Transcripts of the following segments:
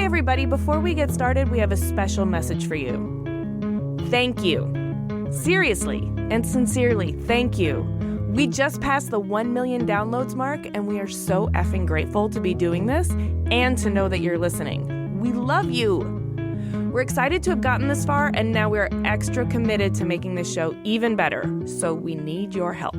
everybody, before we get started, we have a special message for you. Thank you. Seriously and sincerely, thank you. We just passed the 1 million downloads mark, and we are so effing grateful to be doing this and to know that you're listening. We love you. We're excited to have gotten this far, and now we're extra committed to making this show even better, so we need your help.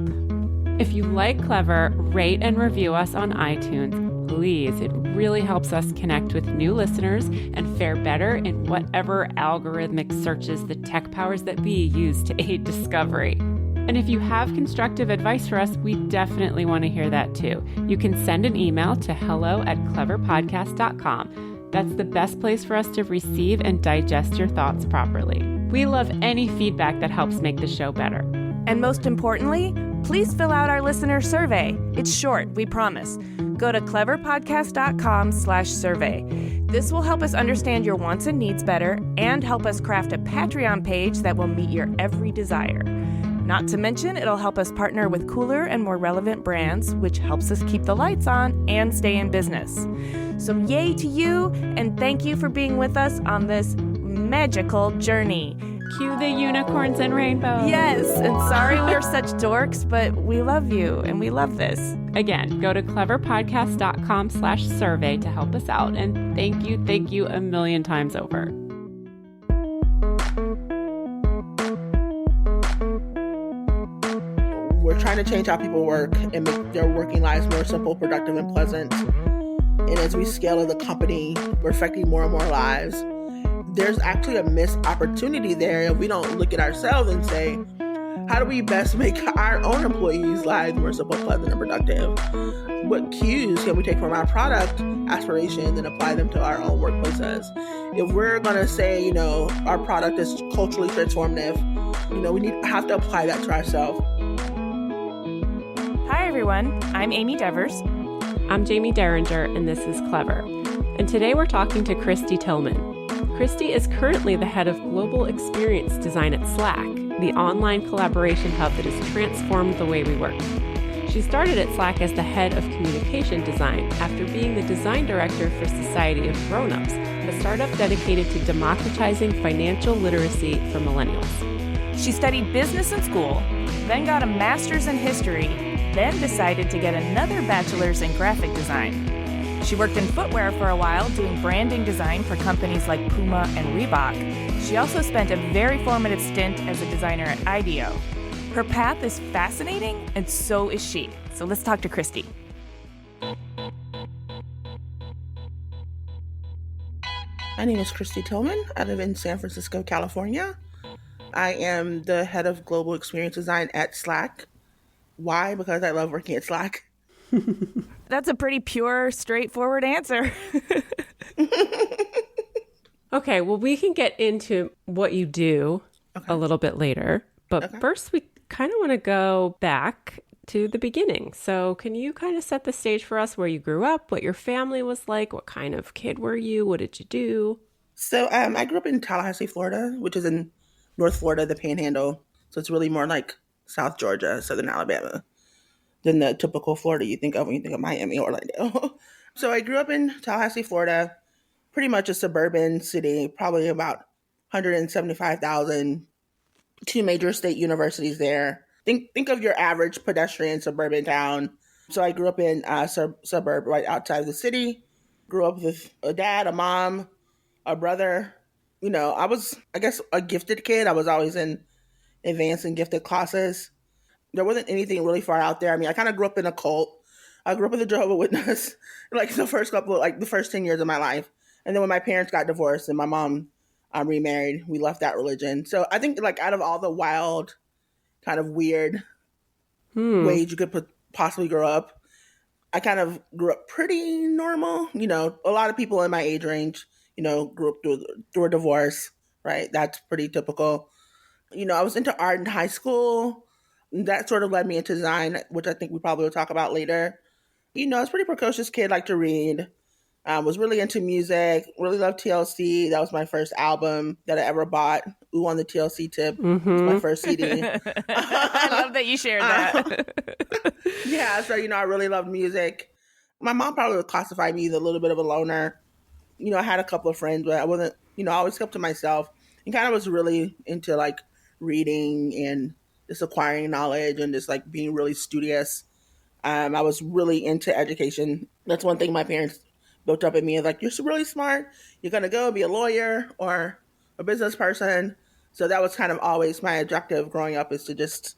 If you like Clever, rate and review us on iTunes, please. It really helps us connect with new listeners and fare better in whatever algorithmic searches the tech powers that be use to aid discovery. And if you have constructive advice for us, we definitely want to hear that too. You can send an email to hello@cleverpodcast.com. That's the best place for us to receive and digest your thoughts properly. We love any feedback that helps make the show better. And most importantly, please fill out our listener survey. It's short, we promise. Go to cleverpodcast.com/survey. This will help us understand your wants and needs better and help us craft a Patreon page that will meet your every desire. Not to mention, it'll help us partner with cooler and more relevant brands, which helps us keep the lights on and stay in business. So yay to you, and thank you for being with us on this magical journey. Cue the unicorns and rainbows. Yes, and sorry we're such dorks, but we love you and we love this. Again, go to cleverpodcast.com/survey to help us out. And thank you a million times over. We're trying to change how people work and make their working lives more simple, productive, and pleasant. And as we scale as a company, we're affecting more and more lives. There's actually a missed opportunity there if we don't look at ourselves and say, how do we best make our own employees' lives more simple, pleasant, and productive? What cues can we take from our product aspirations and apply them to our own workplaces? If we're going to say, our product is culturally transformative, we have to apply that to ourselves. Hi, everyone. I'm Amy Devers. I'm Jamie Derringer, and this is Clever. And today we're talking to Kristy Tillman. Kristy is currently the head of global experience design at Slack, the online collaboration hub that has transformed the way we work. She started at Slack as the head of communication design after being the design director for Society of Grownups, a startup dedicated to democratizing financial literacy for millennials. She studied business in school, then got a master's in history, then decided to get another bachelor's in graphic design. She worked in footwear for a while, doing branding design for companies like Puma and Reebok. She also spent a very formative stint as a designer at IDEO. Her path is fascinating, and so is she. So let's talk to Kristy. My name is Kristy Tillman. I live in San Francisco, California. I am the head of global experience design at Slack. Why? Because I love working at Slack. That's a pretty pure, straightforward answer. Okay, well, we can get into what you do a little bit later. But first, we kind of want to go back to the beginning. So can you kind of set the stage for us where you grew up, what your family was like, what kind of kid were you, what did you do? So I grew up in Tallahassee, Florida, which is in North Florida, the Panhandle. So it's really more like South Georgia, Southern Alabama than the typical Florida you think of when you think of Miami or Orlando. So I grew up in Tallahassee, Florida, pretty much a suburban city, probably about 175,000, two major state universities there. Think of your average pedestrian suburban town. So I grew up in a suburb right outside of the city, grew up with a dad, a mom, a brother. I was, a gifted kid. I was always in advanced and gifted classes. There wasn't anything really far out there. I mean, I kind of grew up in a cult. I grew up with a Jehovah's Witness, the first 10 years of my life. And then when my parents got divorced and my mom remarried, we left that religion. So I think out of all the wild, kind of weird ways you could possibly grow up, I kind of grew up pretty normal. A lot of people in my age range, grew up through a divorce, right? That's pretty typical. I was into art in high school. That sort of led me into design, which I think we probably will talk about later. I was a pretty precocious kid, liked to read, was really into music, really loved TLC. That was my first album that I ever bought. Ooh, on the TLC tip. Mm-hmm. It was my first CD. I love that you shared that. Yeah, so, I really loved music. My mom probably would classify me as a little bit of a loner. I had a couple of friends, but I wasn't, I always kept to myself and kind of was really into like reading and just acquiring knowledge and just like being really studious. I was really into education. That's one thing my parents built up in me is like, you're really smart. You're going to go be a lawyer or a business person. So that was kind of always my objective growing up, is to just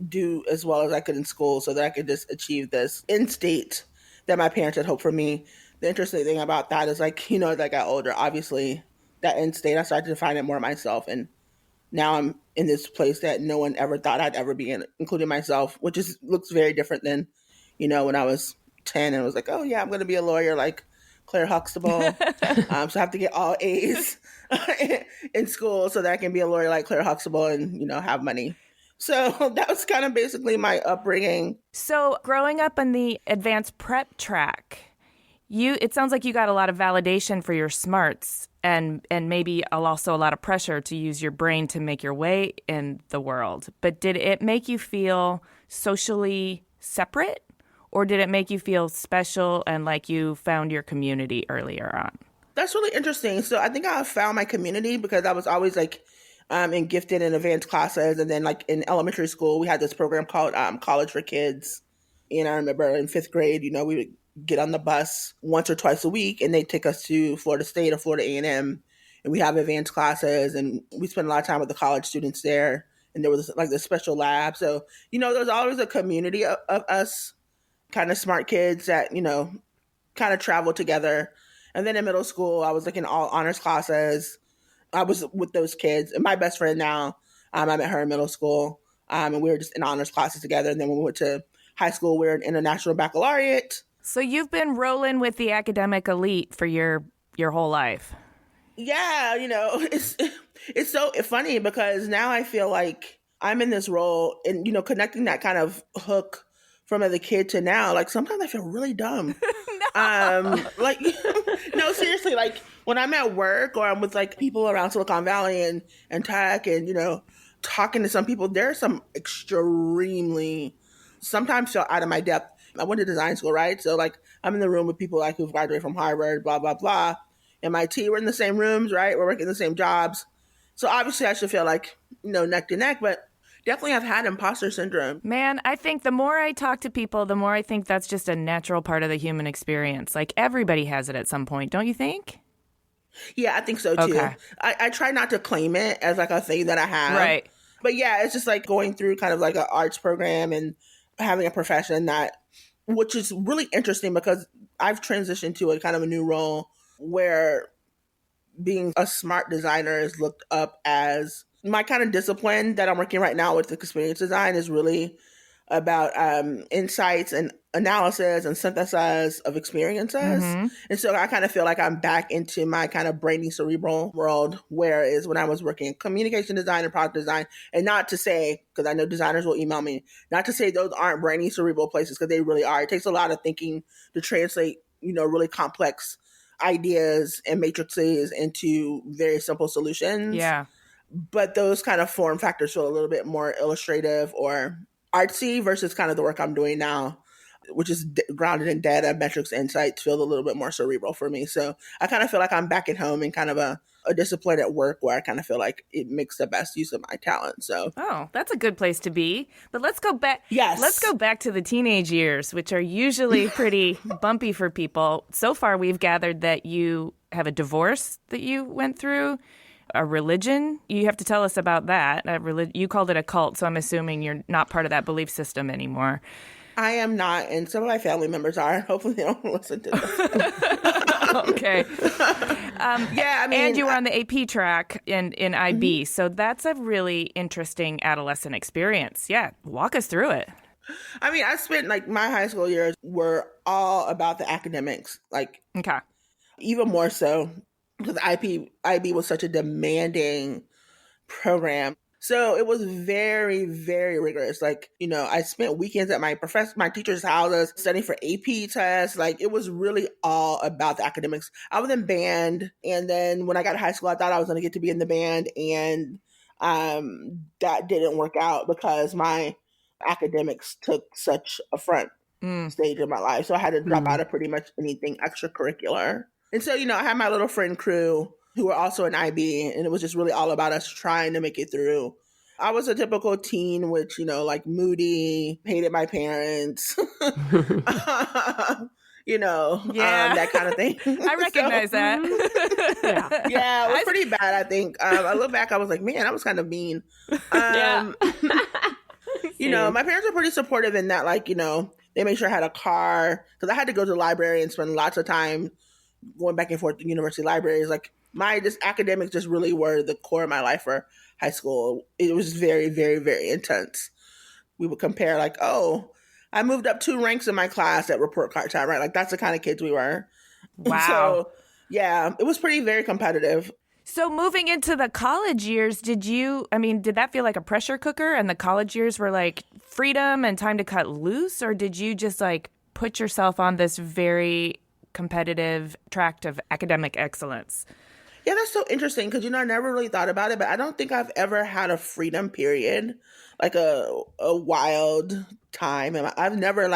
do as well as I could in school so that I could just achieve this end state that my parents had hoped for me. The interesting thing about that is like, as I got older, obviously that end state, I started to find it more myself. And now I'm in this place that no one ever thought I'd ever be in, including myself, which looks very different than, when I was 10 and was like, oh yeah, I'm going to be a lawyer like Clair Huxtable. So I have to get all A's in school so that I can be a lawyer like Clair Huxtable and, have money. So that was kind of basically my upbringing. So growing up on the advanced prep track, it sounds like you got a lot of validation for your smarts and maybe also a lot of pressure to use your brain to make your way in the world. But did it make you feel socially separate, or did it make you feel special and like you found your community earlier on? That's really interesting. So I think I found my community because I was always like in gifted and advanced classes. And then like in elementary school, we had this program called College for Kids. And I remember in 5th grade, we would get on the bus once or twice a week and they'd take us to Florida State or Florida A&M. And we have advanced classes and we spent a lot of time with the college students there. And there was like this special lab. So, there was always a community of us kind of smart kids that, kind of traveled together. And then in middle school, I was like in all honors classes. I was with those kids. And my best friend now, I met her in middle school. And we were just in honors classes together. And then when we went to high school, we were in international baccalaureate. So you've been rolling with the academic elite for your whole life. Yeah, it's so funny because now I feel like I'm in this role and, connecting that kind of hook from as a kid to now, like sometimes I feel really dumb. Like, no, seriously, like when I'm at work or I'm with like people around Silicon Valley and tech and, talking to some people, there's some extremely, sometimes feel out of my depth. I went to design school, right? So like I'm in the room with people like who've graduated from Harvard, blah, blah, blah. MIT, we're in the same rooms, right? We're working the same jobs. So obviously I should feel like, neck to neck, but definitely have had imposter syndrome. Man, I think the more I talk to people, the more I think that's just a natural part of the human experience. Like everybody has it at some point, don't you think? Yeah, I think so too. Okay. I try not to claim it as like a thing that I have. Right. But yeah, it's just like going through kind of like an arts program and having a profession which is really interesting because I've transitioned to a kind of a new role where being a smart designer is looked up as my kind of discipline that I'm working right now with the experience design is really about insights and analysis and synthesis of experiences. Mm-hmm. And so I kind of feel like I'm back into my kind of brainy cerebral world, whereas when I was working in communication design and product design, and not to say, because I know designers will email me, not to say those aren't brainy cerebral places, because they really are. It takes a lot of thinking to translate, really complex ideas and matrices into very simple solutions. Yeah. But those kind of form factors feel a little bit more illustrative or artsy versus kind of the work I'm doing now, which is grounded in data, metrics, insights, feel a little bit more cerebral for me. So I kind of feel like I'm back at home in kind of a discipline at work where I kind of feel like it makes the best use of my talent. So, oh, that's a good place to be. But let's go back. Yes. Let's go back to the teenage years, which are usually pretty bumpy for people. So far, we've gathered that you have a divorce that you went through. A religion? You have to tell us about that. You called it a cult, so I'm assuming you're not part of that belief system anymore. I am not, and some of my family members are. Hopefully they don't listen to this. Okay. Yeah, I mean... And you were on the AP track in IB, mm-hmm. So that's a really interesting adolescent experience. Yeah, walk us through it. I mean, I spent, like, my high school years were all about the academics. Like, okay. Even more so. Because IB was such a demanding program. So it was very, very rigorous. Like, I spent weekends at my teacher's houses studying for AP tests. Like, it was really all about the academics. I was in band. And then when I got to high school, I thought I was going to get to be in the band. And that didn't work out because my academics took such a front stage in my life. So I had to drop out of pretty much anything extracurricular. And so, I had my little friend crew who were also in IB, and it was just really all about us trying to make it through. I was a typical teen, which, like moody, hated my parents, that kind of thing. I recognize that. Yeah, it was pretty bad, I think. I look back, I was like, man, I was kind of mean. My parents were pretty supportive in that, like, they made sure I had a car, because I had to go to the library and spend lots of time going back and forth to university libraries. Like, my academics just really were the core of my life for high school. It was very, very, very intense. We would compare, like, oh, I moved up 2 ranks in my class at report card time, right? Like, that's the kind of kids we were. Wow. So, yeah, it was very competitive. So moving into the college years, did that feel like a pressure cooker, and the college years were like freedom and time to cut loose? Or did you just like put yourself on this very competitive track of academic excellence? Yeah, that's so interesting because, I never really thought about it, but I don't think I've ever had a freedom period, like a wild time. And I've never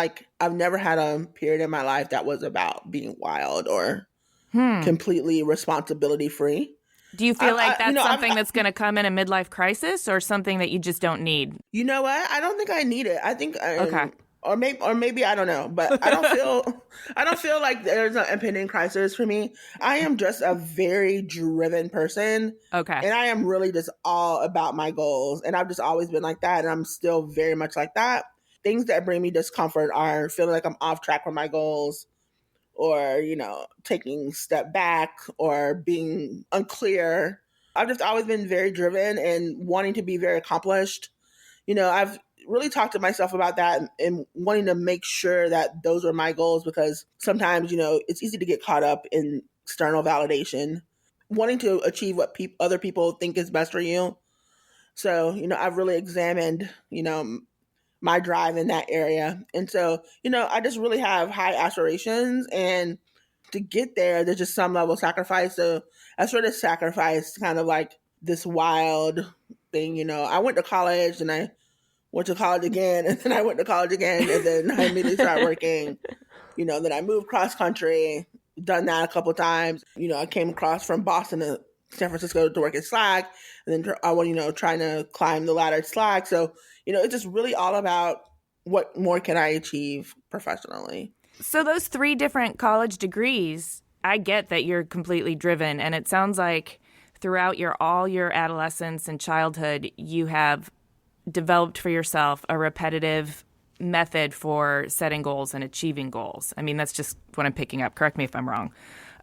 had a period in my life that was about being wild or completely responsibility free. Do you feel like that's something that's going to come in a midlife crisis, or something that you just don't need? You know what? I don't think I need it. I think okay. Or maybe I don't know, but I don't feel like there's an impending crisis for me. I am just a very driven person. Okay. And I am really just all about my goals. And I've just always been like that. And I'm still very much like that. Things that bring me discomfort are feeling like I'm off track from my goals, or, taking a step back, or being unclear. I've just always been very driven and wanting to be very accomplished. I've really talked to myself about that and wanting to make sure that those are my goals, because sometimes, it's easy to get caught up in external validation, wanting to achieve what other people think is best for you. So, I've really examined, my drive in that area. And so, I just really have high aspirations, and to get there, there's just some level of sacrifice. So I sort of sacrificed kind of like this wild thing. I went to college, and I went to college again, and then I went to college again, and then I immediately started working. Then I moved cross country, done that a couple of times. I came across from Boston to San Francisco to work at Slack, and then I went, trying to climb the ladder at Slack. So, it's just really all about what more can I achieve professionally. So those 3 different college degrees, I get that you're completely driven, and it sounds like throughout all your adolescence and childhood, you have developed for yourself a repetitive method for setting goals and achieving goals. I mean, that's just what I'm picking up. Correct me if I'm wrong.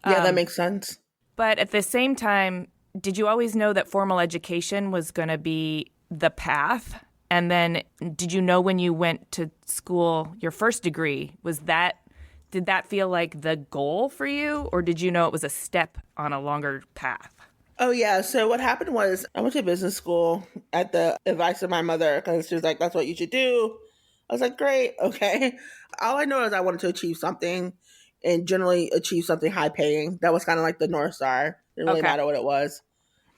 Yeah, that makes sense. But at the same time, did you always know that formal education was going to be the path? And then did you know when you went to school, your first degree, did that feel like the goal for you? Or did you know it was a step on a longer path? Oh, yeah. So what happened was I went to business school at the advice of my mother, because she was like, that's what you should do. I was like, great. Okay. All I know is I wanted to achieve something, and generally achieve something high paying. That was kind of like the North Star. It didn't really matter what it was.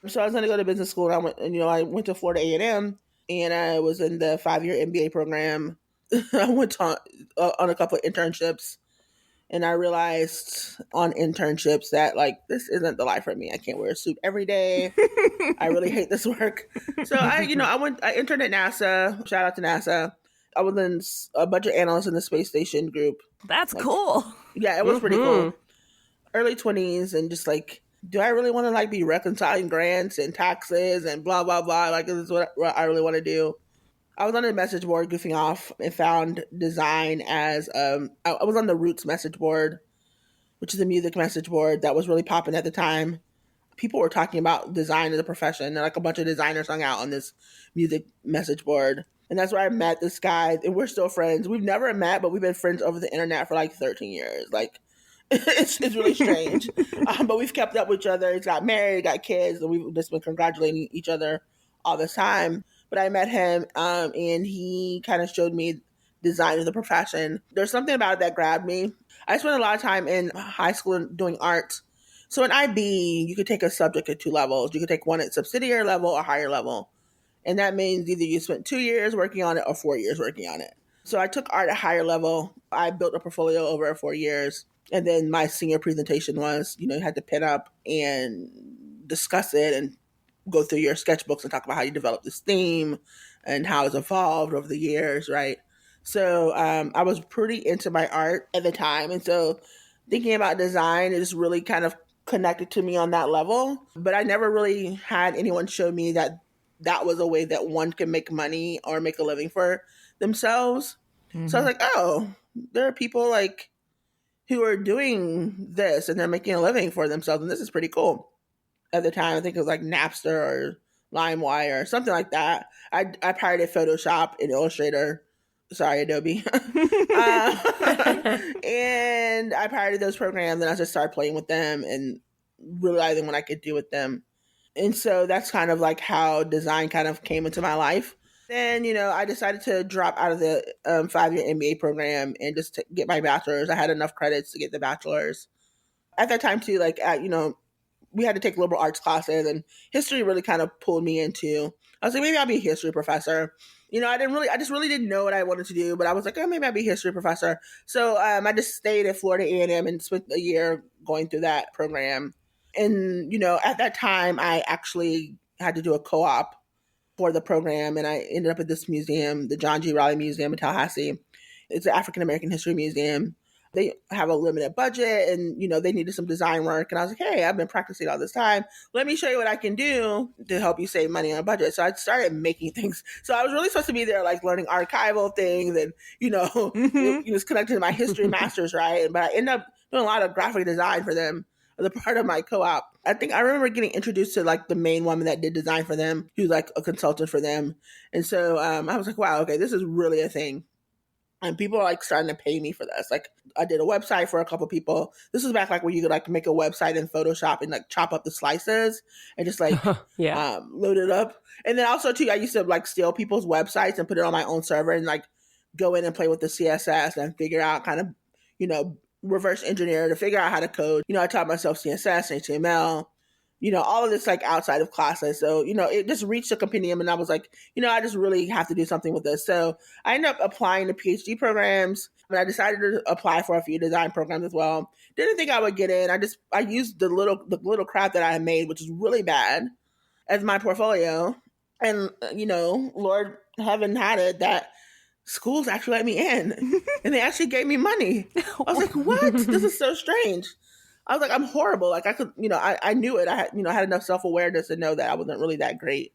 So I was going to go to business school, and I went to Florida A&M, and I was in the 5-year MBA program. I went on a couple of internships. And I realized on internships that, like, this isn't the life for me. I can't wear a suit every day. I really hate this work. So I interned at NASA. Shout out to NASA. I was in a bunch of analysts in the space station group. That's cool. Yeah, it was pretty cool. Early 20s, and just like, do I really want to like be reconciling grants and taxes and blah, blah, blah? Like, this is what I really want to do. I was on a message board goofing off and found design as, I was on the Roots message board, which is a music message board that was really popping at the time. People were talking about design as a profession, and like a bunch of designers hung out on this music message board. And that's where I met this guy, and we're still friends. We've never met, but we've been friends over the internet for like 13 years. Like, it's really strange. But we've kept up with each other. He's got married, got kids, and we've just been congratulating each other all the time. But I met him, and he kind of showed me design as a profession. There's something about it that grabbed me. I spent a lot of time in high school doing art. So in IB, you could take a subject at 2 levels. You could take one at subsidiary level or higher level. And that means either you spent 2 years working on it or 4 years working on it. So I took art at higher level. I built a portfolio over 4 years. And then my senior presentation was, you had to pin up and discuss it and go through your sketchbooks and talk about how you developed this theme and how it's evolved over the years, right? So I was pretty into my art at the time. And so thinking about design is really kind of connected to me on that level. But I never really had anyone show me that that was a way that one can make money or make a living for themselves. Mm-hmm. So I was like, oh, there are people like who are doing this and they're making a living for themselves. And this is pretty cool. At the time, I think it was like Napster or LimeWire or something like that. I pirated Photoshop and Illustrator. Sorry, Adobe. And I pirated those programs and I just started playing with them and realizing what I could do with them. And so that's kind of like how design kind of came into my life. Then, I decided to drop out of the 5-year MBA program and just get my bachelor's. I had enough credits to get the bachelor's. At that time, too, like, we had to take liberal arts classes, and history really kind of pulled me into. I was like, maybe I'll be a history professor. I just really didn't know what I wanted to do, but I was like, oh, maybe I'll be a history professor. So I just stayed at Florida A&M and spent a year going through that program. And, at that time, I actually had to do a co-op for the program, and I ended up at this museum, the John G. Raleigh Museum in Tallahassee. It's an African American history museum. They have a limited budget and, they needed some design work. And I was like, hey, I've been practicing all this time. Let me show you what I can do to help you save money on a budget. So I started making things. So I was really supposed to be there, like learning archival things and, it was connected to my history master's, right? But I ended up doing a lot of graphic design for them as a part of my co-op. I think I remember getting introduced to like the main woman that did design for them. She was like a consultant for them. And so I was like, wow, okay, this is really a thing. And people are like starting to pay me for this. Like I did a website for a couple of people. This was back like where you could like make a website in Photoshop and like chop up the slices and just like load it up. And then also too, I used to like steal people's websites and put it on my own server and like go in and play with the CSS and figure out kind of, reverse engineer to figure out how to code. I taught myself CSS, HTML, all of this like outside of classes. So, it just reached a compendium and I was like, I just really have to do something with this. So I ended up applying to PhD programs, but I decided to apply for a few design programs as well. Didn't think I would get in. I used the little crap that I had made, which is really bad, as my portfolio. And, Lord heaven had it that schools actually let me in and they actually gave me money. I was like, what? This is so strange. I was like, I'm horrible. Like I could, I knew it. I had, I had enough self-awareness to know that I wasn't really that great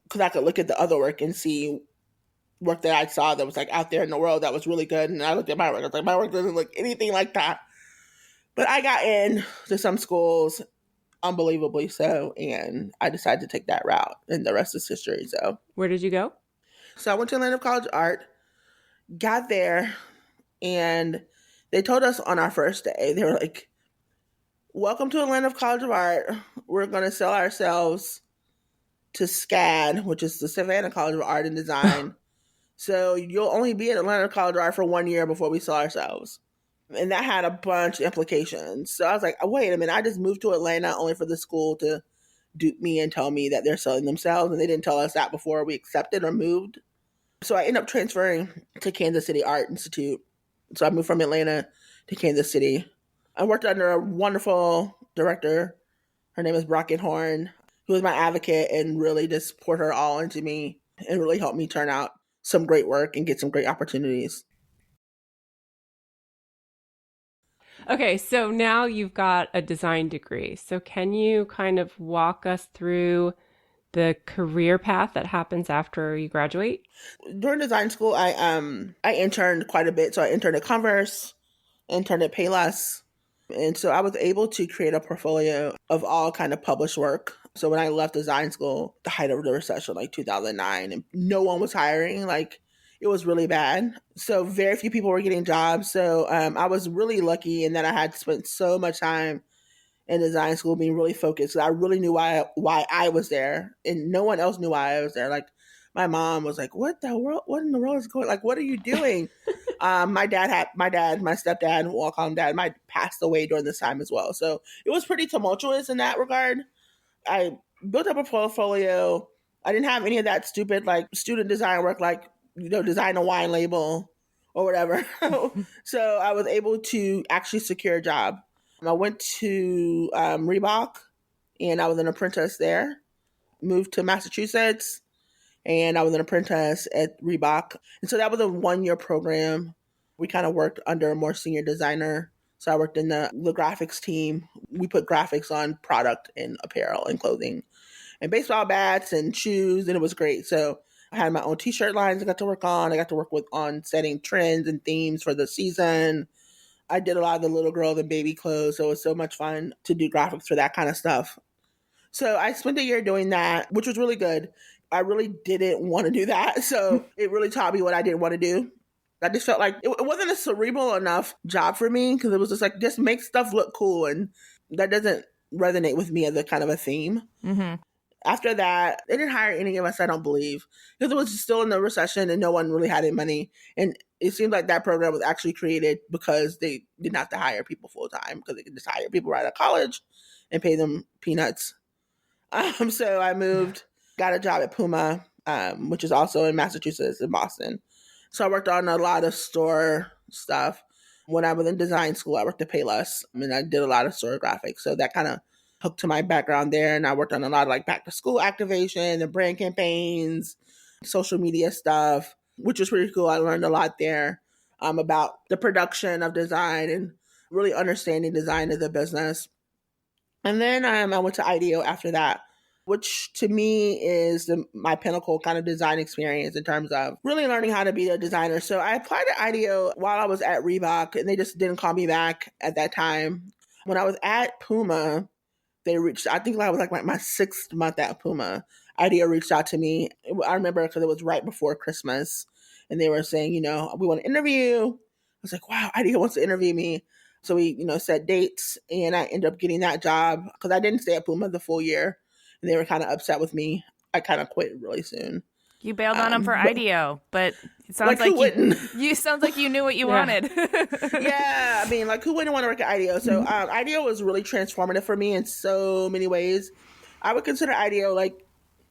because I could look at the other work and see work that I saw that was like out there in the world that was really good. And I looked at my work. I was like, my work doesn't look anything like that. But I got in to some schools, unbelievably so. And I decided to take that route and the rest is history. So where did you go? So I went to Atlanta College of Art, got there, and they told us on our first day, they were like, welcome to Atlanta College of Art. We're going to sell ourselves to SCAD, which is the Savannah College of Art and Design. So you'll only be at Atlanta College of Art for 1 year before we sell ourselves. And that had a bunch of implications. So I was like, oh, wait a minute, I just moved to Atlanta only for the school to dupe me and tell me that they're selling themselves. And they didn't tell us that before we accepted or moved. So I ended up transferring to Kansas City Art Institute. So I moved from Atlanta to Kansas City. I worked under a wonderful director. Her name is Brockett Horn, who was my advocate and really just poured her all into me and really helped me turn out some great work and get some great opportunities. Okay, so now you've got a design degree. So can you kind of walk us through the career path that happens after you graduate? During design school, I interned quite a bit. So I interned at Converse, interned at Payless. And so I was able to create a portfolio of all kind of published work. So when I left design school, the height of the recession, like 2009, and no one was hiring, like it was really bad. So very few people were getting jobs. So I was really lucky in that I had spent so much time in design school being really focused. I really knew why I was there, and no one else knew why I was there. Like my mom was like, what in the world is going, like, what are you doing? My stepdad, well, I'll call him dad, passed away during this time as well. So it was pretty tumultuous in that regard. I built up a portfolio. I didn't have any of that stupid like student design work, like, design a wine label or whatever. So I was able to actually secure a job. I went to Reebok, and I was an apprentice there. Moved to Massachusetts, and I was an apprentice at Reebok. And so that was a 1-year program. We kind of worked under a more senior designer. So I worked in the graphics team. We put graphics on product and apparel and clothing and baseball bats and shoes, and it was great. So I had my own t-shirt lines I got to work on. I got to work on setting trends and themes for the season. I did a lot of the little girls and baby clothes, so it was so much fun to do graphics for that kind of stuff. So I spent a year doing that, which was really good. I really didn't want to do that, so it really taught me what I didn't want to do. I just felt like it wasn't a cerebral enough job for me, because it was just like, just make stuff look cool, and that doesn't resonate with me as a kind of a theme. Mm-hmm. After that, they didn't hire any of us, I don't believe, because it was still in the recession and no one really had any money. And it seemed like that program was actually created because they didn't have to hire people full time, because they could just hire people right out of college and pay them peanuts. So I moved, got a job at Puma, which is also in Massachusetts, in Boston. So I worked on a lot of store stuff. When I was in design school, I worked at Payless, and I did a lot of store graphics. So that kind of hooked to my background there. And I worked on a lot of like back to school activation and brand campaigns, social media stuff, which was pretty cool. I learned a lot there about the production of design and really understanding design as a business. And then I went to IDEO after that, which to me is my pinnacle kind of design experience in terms of really learning how to be a designer. So I applied to IDEO while I was at Reebok, and they just didn't call me back at that time. When I was at Puma, they reached, I think I was like my 6th month at Puma. IDEO reached out to me. I remember because it was right before Christmas, and they were saying, we want to interview you. I was like, wow, IDEO wants to interview me. So we, set dates, and I ended up getting that job because I didn't stay at Puma the full year, and they were kind of upset with me. I kind of quit really soon. You bailed on them for IDEO, but it sounds who wouldn't? You sounds like you knew what you wanted. Yeah, I mean, who wouldn't want to work at IDEO? So IDEO was really transformative for me in so many ways. I would consider IDEO like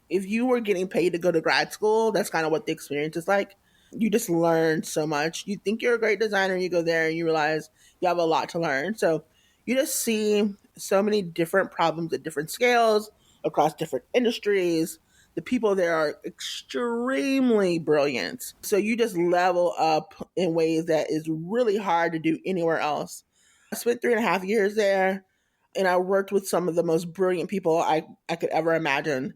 if you were getting paid to go to grad school, that's kind of what the experience is like. You just learn so much. You think you're a great designer, and you go there and you realize you have a lot to learn. So you just see so many different problems at different scales across different industries. The people there are extremely brilliant. So you just level up in ways that is really hard to do anywhere else. I spent 3.5 years there, and I worked with some of the most brilliant people I could ever imagine.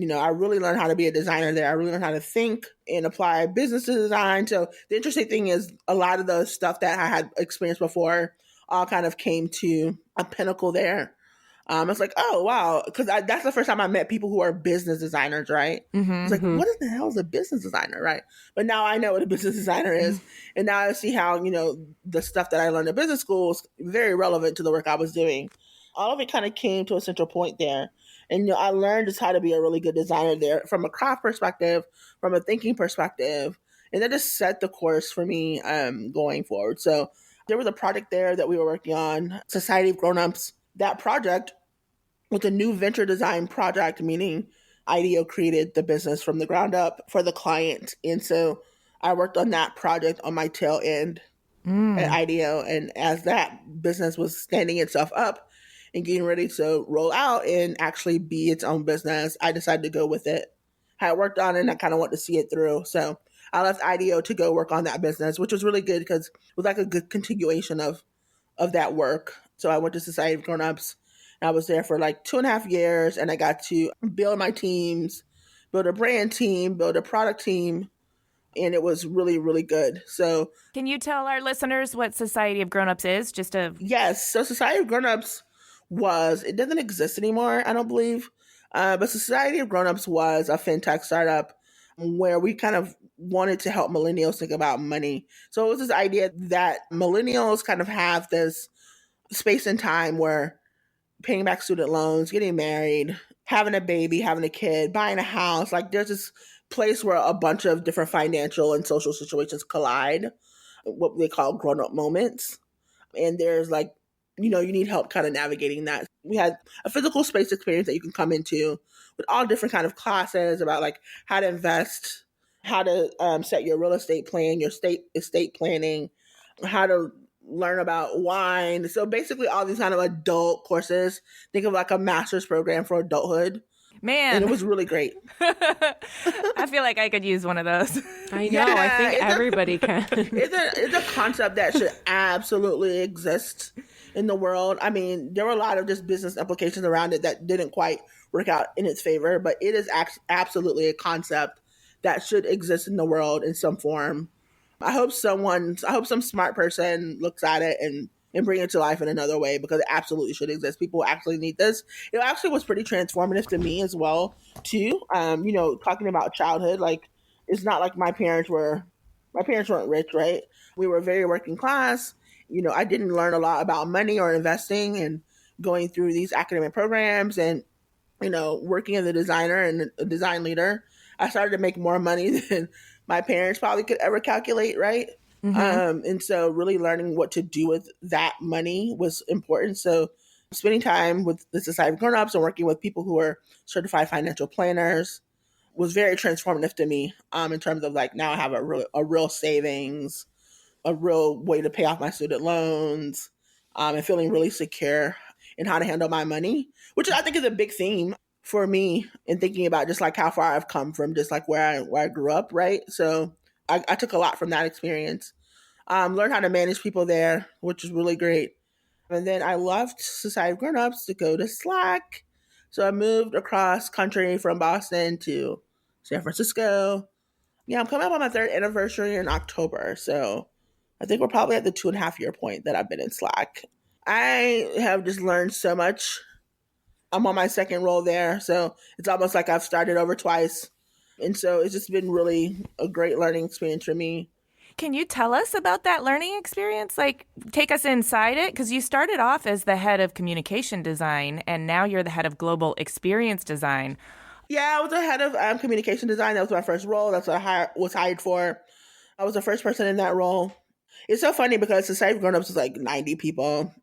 I really learned how to be a designer there. I really learned how to think and apply business design. So the interesting thing is a lot of the stuff that I had experienced before all kind of came to a pinnacle there. It's like, oh, wow. Because that's the first time I met people who are business designers, right? Mm-hmm. It's like, what the hell is a business designer, right? But now I know what a business designer is. And now I see how, the stuff that I learned in business school is very relevant to the work I was doing. All of it kind of came to a central point there. And I learned just how to be a really good designer there from a craft perspective, from a thinking perspective. And that just set the course for me going forward. So there was a project there that we were working on, Society of Grown-Ups. That project was a new venture design project, meaning IDEO created the business from the ground up for the client. And so I worked on that project on my tail end at IDEO. And as that business was standing itself up and getting ready to roll out and actually be its own business, I decided to go with it. I worked on it, and I kind of wanted to see it through. So I left IDEO to go work on that business, which was really good because it was like a good continuation of that work. So I went to Society of Grown-Ups. I was there for like 2.5 years, and I got to build my teams, build a brand team, build a product team, and it was really, really good. So can you tell our listeners what Society of Grown-Ups is? Yes. So Society of Grown-Ups it doesn't exist anymore, I don't believe. But Society of Grown-Ups was a fintech startup where we kind of wanted to help millennials think about money. So it was this idea that millennials kind of have this space and time where paying back student loans, getting married, having a baby, having a kid, buying a house, like there's this place where a bunch of different financial and social situations collide, what they call grown-up moments. And there's like, you need help kind of navigating that. We had a physical space experience that you can come into with all different kind of classes about like how to invest, how to set your real estate plan, your estate planning, how to learn about wine. So basically all these kind of adult courses. Think of like a master's program for adulthood. And it Man, was really great. I feel like I could use one of those. I know. I think everybody can. It's a concept that should absolutely exist in the world. I mean, there were a lot of just business implications around it that didn't quite work out in its favor, but it is absolutely a concept that should exist in the world in some form. I hope some smart person looks at it and bring it to life in another way, because it absolutely should exist. People actually need this. It actually was pretty transformative to me as well, too. Talking about childhood, like, it's not like my parents weren't rich, right? We were very working class. I didn't learn a lot about money or investing, and going through these academic programs and, working as a designer and a design leader, I started to make more money than my parents probably could ever calculate, right? And so really learning what to do with that money was important. So spending time with the Society of Grown-Ups and working with people who are certified financial planners was very transformative to me, in terms of like, now I have a real savings, a real way to pay off my student loans, and feeling really secure in how to handle my money, which I think is a big theme for me in thinking about just like how far I've come from just like where I grew up, right? So I took a lot from that experience. Learned how to manage people there, which was really great. And then I left Society of Grown-Ups to go to Slack. So I moved across country from Boston to San Francisco. Yeah, I'm coming up on my 3rd anniversary in October. So I think we're probably at the 2.5-year point that I've been in Slack. I have just learned so much. I'm on my 2nd role there. So it's almost like I've started over twice. And so it's just been really a great learning experience for me. Can you tell us about that learning experience? Like, take us inside it, because you started off as the head of communication design, and now you're the head of global experience design. Yeah, I was the head of communication design. That was my first role. That's what I was hired for. I was the first person in that role. It's so funny because Society of Grown-Ups was like 90 people.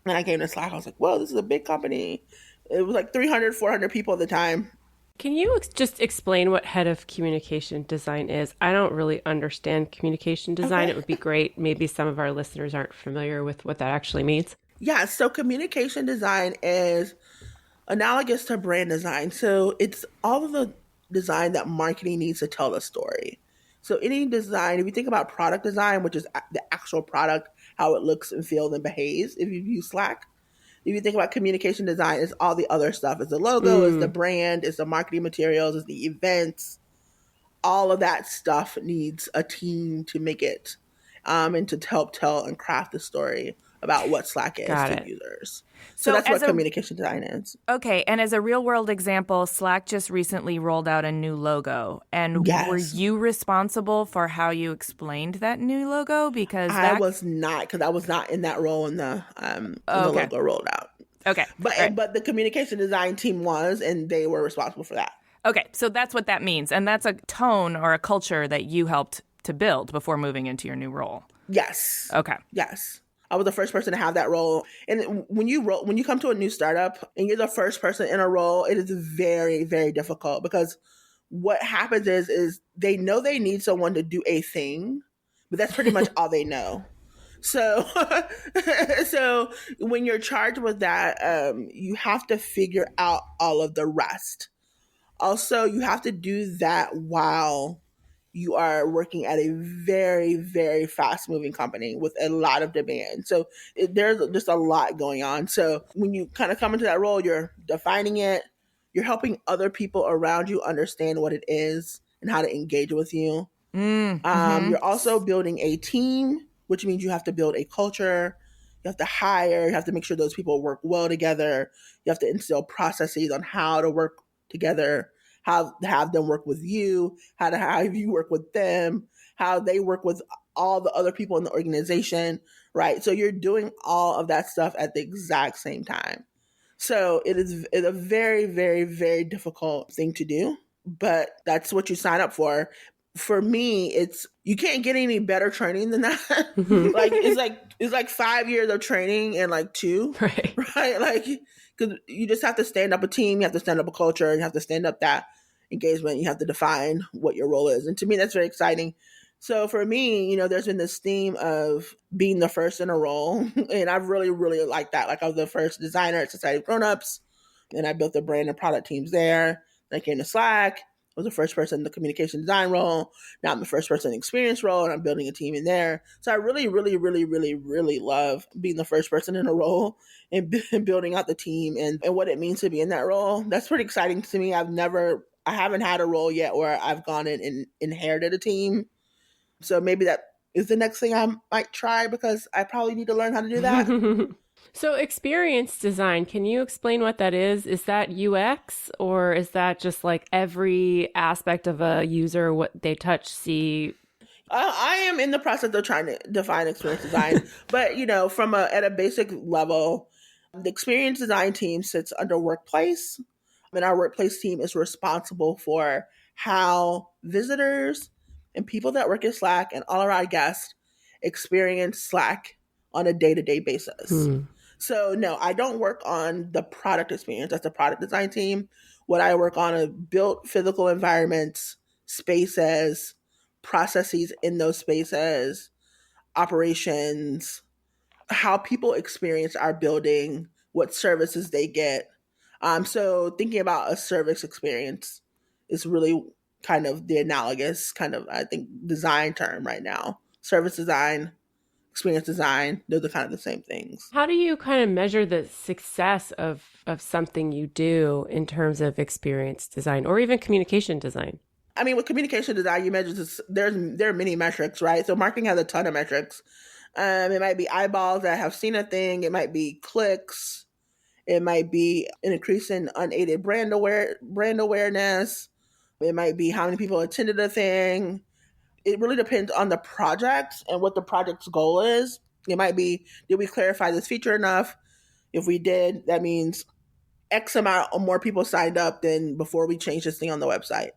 And I came to Slack. I was like, whoa, this is a big company. It was like 300, 400 people at the time. Can you just explain what head of communication design is? I don't really understand communication design. Okay. It would be great. Maybe some of our listeners aren't familiar with what that actually means. Yeah, so communication design is analogous to brand design. So it's all of the design that marketing needs to tell the story. So any design, if you think about product design, which is the actual product, how it looks and feels and behaves, if you use Slack. If you think about communication design, it's all the other stuff. It's the logo, it's the brand, it's the marketing materials, it's the events. All of that stuff needs a team to make it, and to help tell and craft the story about what Slack is to users. So that's what communication design is. Okay, and as a real-world example, Slack just recently rolled out a new logo. And were you responsible for how you explained that new logo? Because I was not, because I was not in that role when the logo rolled out. Okay. But the communication design team was, and they were responsible for that. Okay, so that's what that means. And that's a tone or a culture that you helped to build before moving into your new role. Yes. Okay. Yes. I was the first person to have that role. And when you come to a new startup and you're the first person in a role, it is very, very difficult, because what happens is they know they need someone to do a thing, but that's pretty much all they know. So, so when you're charged with that, you have to figure out all of the rest. Also, you have to do that while you are working at a very, very fast moving company with a lot of demand. So there's just a lot going on. So when you kind of come into that role, you're defining it, you're helping other people around you understand what it is and how to engage with you. You're also building a team, which means you have to build a culture. You have to hire, you have to make sure those people work well together. You have to instill processes on how to work together, how to have them work with you, how to have you work with them, how they work with all the other people in the organization, right? So you're doing all of that stuff at the exact same time. So it's a very, very, very difficult thing to do, but that's what you sign up for. For me, you can't get any better training than that. It's like 5 years of training and like 2, right? Like, because you just have to stand up a team, you have to stand up a culture, you have to stand up that engagement, you have to define what your role is. And to me, that's very exciting. So for me, there's been this theme of being the first in a role. And I've really, really liked that. Like I was the first designer at Society of Grownups, and I built the brand and product teams there. Then I came to Slack. I was the first person in the communication design role. Now I'm the first person in the experience role, and I'm building a team in there. So I really, really, really, really, really love being the first person in a role and building out the team and what it means to be in that role. That's pretty exciting to me. I haven't had a role yet where I've gone in and inherited a team. So maybe that is the next thing I might try, because I probably need to learn how to do that. So experience design, can you explain what that is? Is that UX, or is that just like every aspect of a user, what they touch, see? I am in the process of trying to define experience design, but at a basic level, the experience design team sits under workplace, and our workplace team is responsible for how visitors and people that work at Slack and all of our guests experience Slack on a day-to-day basis. So no, I don't work on the product experience. That's the product design team. What I work on is built physical environments, spaces, processes in those spaces, operations, how people experience our building, what services they get. So thinking about a service experience is really kind of the analogous kind of, I think, design term right now. Service design, experience design, those are kind of the same things. How do you kind of measure the success of something you do in terms of experience design or even communication design? I mean, with communication design, you measure this, there are many metrics, right? So marketing has a ton of metrics. It might be eyeballs that have seen a thing. It might be clicks. It might be an increase in unaided brand awareness. It might be how many people attended a thing. It really depends on the project and what the project's goal is. It might be, did we clarify this feature enough? If we did, that means X amount or more people signed up than before we changed this thing on the website.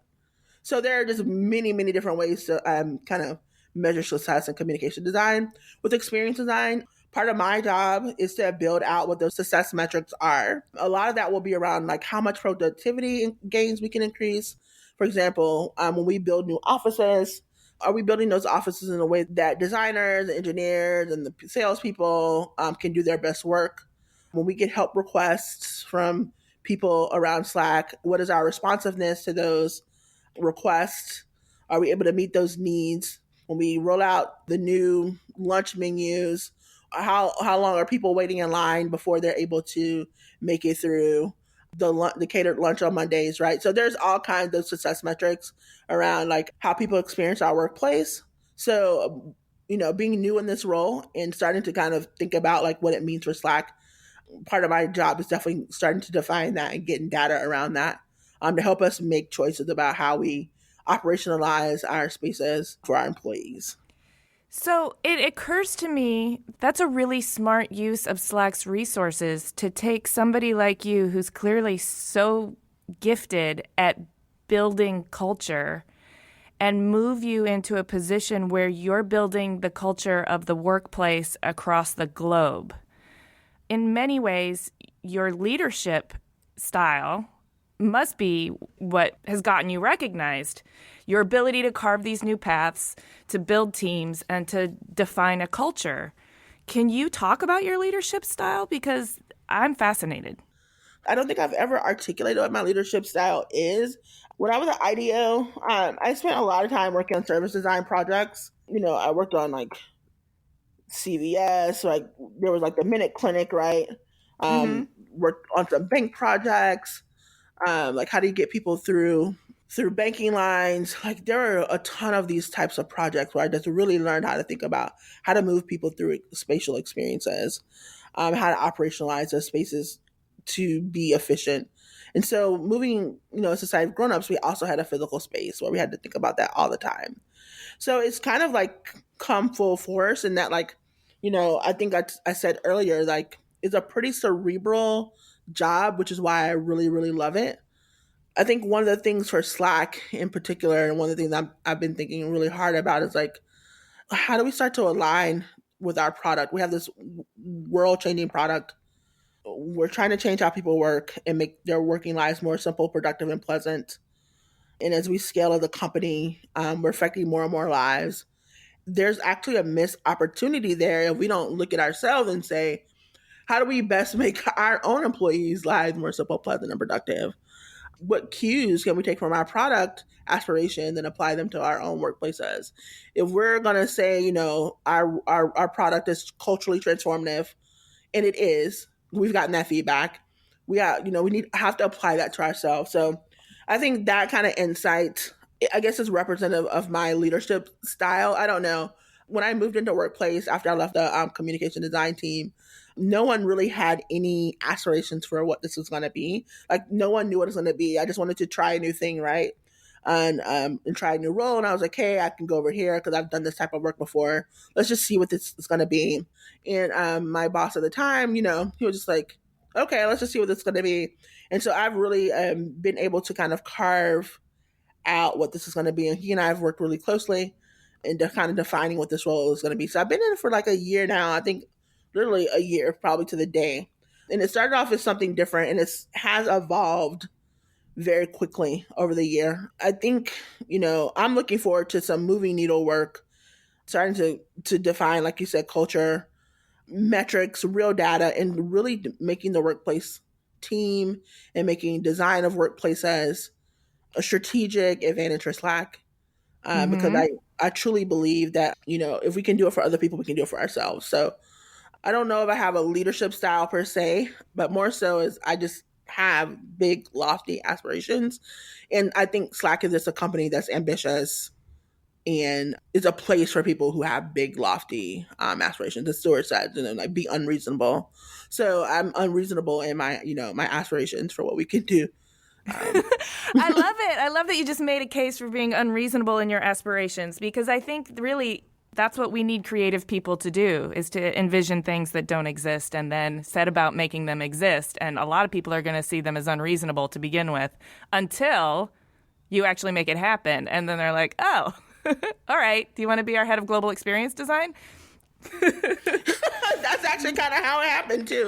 So there are just many, many different ways to kind of measure success in communication design. With experience design, part of my job is to build out what those success metrics are. A lot of that will be around like how much productivity gains we can increase. For example, when we build new offices, are we building those offices in a way that designers, engineers, and the salespeople can do their best work? When we get help requests from people around Slack, what is our responsiveness to those requests? Are we able to meet those needs? When we roll out the new lunch menus, how long are people waiting in line before they're able to make it through the catered lunch on Mondays, right? So there's all kinds of success metrics around like how people experience our workplace. So, being new in this role and starting to kind of think about like what it means for Slack, part of my job is definitely starting to define that and getting data around that to help us make choices about how we operationalize our spaces for our employees. So it occurs to me that's a really smart use of Slack's resources to take somebody like you who's clearly so gifted at building culture and move you into a position where you're building the culture of the workplace across the globe. In many ways, your leadership style must be what has gotten you recognized. Your ability to carve these new paths, to build teams, and to define a culture. Can you talk about your leadership style? Because I'm fascinated. I don't think I've ever articulated what my leadership style is. When I was at IDEO, I spent a lot of time working on service design projects. I worked on like CVS, like there was like the Minute Clinic, right? Worked on some bank projects. Like how do you get people through banking lines? Like there are a ton of these types of projects where I just really learned how to think about how to move people through spatial experiences, how to operationalize those spaces to be efficient. And so moving, Society of Grownups, we also had a physical space where we had to think about that all the time. So it's kind of like come full force in that, like, I think I said earlier, like it's a pretty cerebral job, which is why I really, really love it. I think one of the things for Slack in particular, and one of the things I've been thinking really hard about is like, how do we start to align with our product? We have this world-changing product. We're trying to change how people work and make their working lives more simple, productive, and pleasant. And as we scale as a company, we're affecting more and more lives. There's actually a missed opportunity there if we don't look at ourselves and say, how do we best make our own employees' lives more simple, pleasant, and productive? What cues can we take from our product aspirations and apply them to our own workplaces? If we're going to say, our product is culturally transformative, and it is, we've gotten that feedback. We have to apply that to ourselves. So I think that kind of insight, I guess, is representative of my leadership style. I don't know. When I moved into workplace after I left the communication design team, no one really had any aspirations for what this was going to be. Like, no one knew what it was going to be. I just wanted to try a new thing, right? And try a new role. And I was like, hey, I can go over here because I've done this type of work before. Let's just see what this is going to be. And my boss at the time, he was just like, okay, let's just see what this is going to be. And so I've really been able to kind of carve out what this is going to be. And he and I have worked really closely in kind of defining what this role is going to be. So I've been in it for like a year now. I think literally a year, probably to the day. And it started off as something different, and it has evolved very quickly over the year. I think, I'm looking forward to some moving needle work, starting to define, like you said, culture, metrics, real data, and really making the workplace team and making design of workplaces a strategic advantage for Slack. Because I truly believe that, if we can do it for other people, we can do it for ourselves. So I don't know if I have a leadership style per se, but more so is I just have big, lofty aspirations. And I think Slack is just a company that's ambitious and is a place for people who have big, lofty aspirations. The Stewart said, like, be unreasonable. So I'm unreasonable in my, my aspirations for what we can do. I love it. I love that you just made a case for being unreasonable in your aspirations, because I think really that's what we need creative people to do, is to envision things that don't exist and then set about making them exist. And a lot of people are going to see them as unreasonable to begin with until you actually make it happen. And then they're like, oh, all right. Do you want to be our head of global experience design? That's actually kind of how it happened too.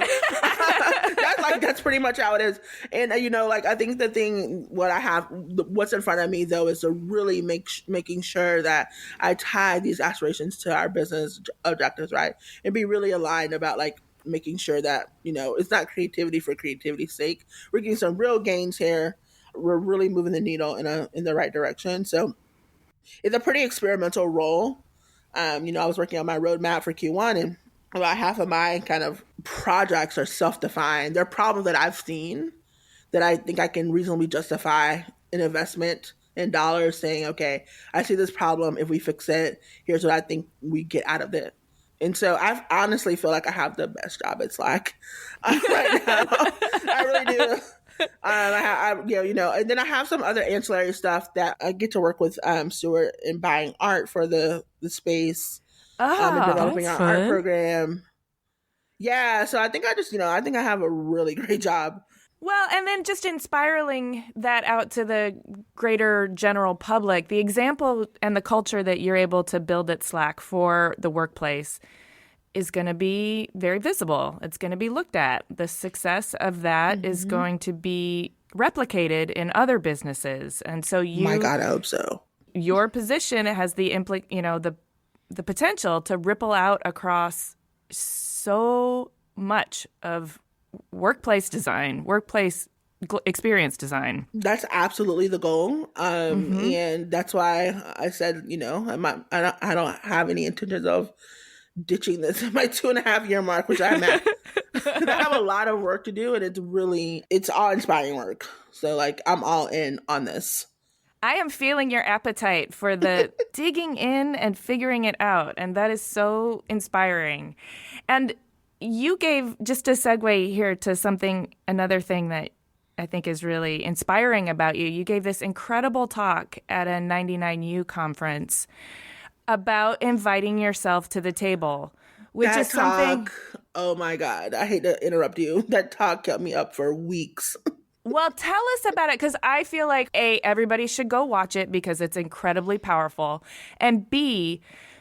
That's pretty much how it is. And I think the thing, what's in front of me though, is to really making sure that I tie these aspirations to our business objectives, right? And be really aligned about making sure that, it's not creativity for creativity's sake. We're getting some real gains here. We're really moving the needle in the right direction. So it's a pretty experimental role. I was working on my roadmap for Q1, and about half of my kind of projects are self-defined. They're problems that I've seen that I think I can reasonably justify an investment in dollars, saying, okay, I see this problem. If we fix it, here's what I think we get out of it. And so I honestly feel like I have the best job at Slack right now. I really do. And then I have some other ancillary stuff that I get to work with Stuart in buying art for the space, and developing our art program. Yeah, so I think I think I have a really great job. Well, and then just in spiraling that out to the greater general public, the example and the culture that you're able to build at Slack for the workplace is going to be very visible. It's going to be looked at. The success of that is going to be replicated in other businesses. And so my God, I hope so. Your position has the the potential to ripple out across so much of workplace design, workplace experience design. That's absolutely the goal. And that's why I said, I don't have any intentions of ditching this at my 2.5 year mark, which I'm at. I have a lot of work to do, and it's all inspiring work. So I'm all in on this. I am feeling your appetite for the digging in and figuring it out. And that is so inspiring. And you gave, just a segue here to another thing that I think is really inspiring about you. You gave this incredible talk at a 99U conference about inviting yourself to the table, which is something. Oh my God, I hate to interrupt you. That talk kept me up for weeks. Well, tell us about it, because I feel like A, everybody should go watch it because it's incredibly powerful. And B,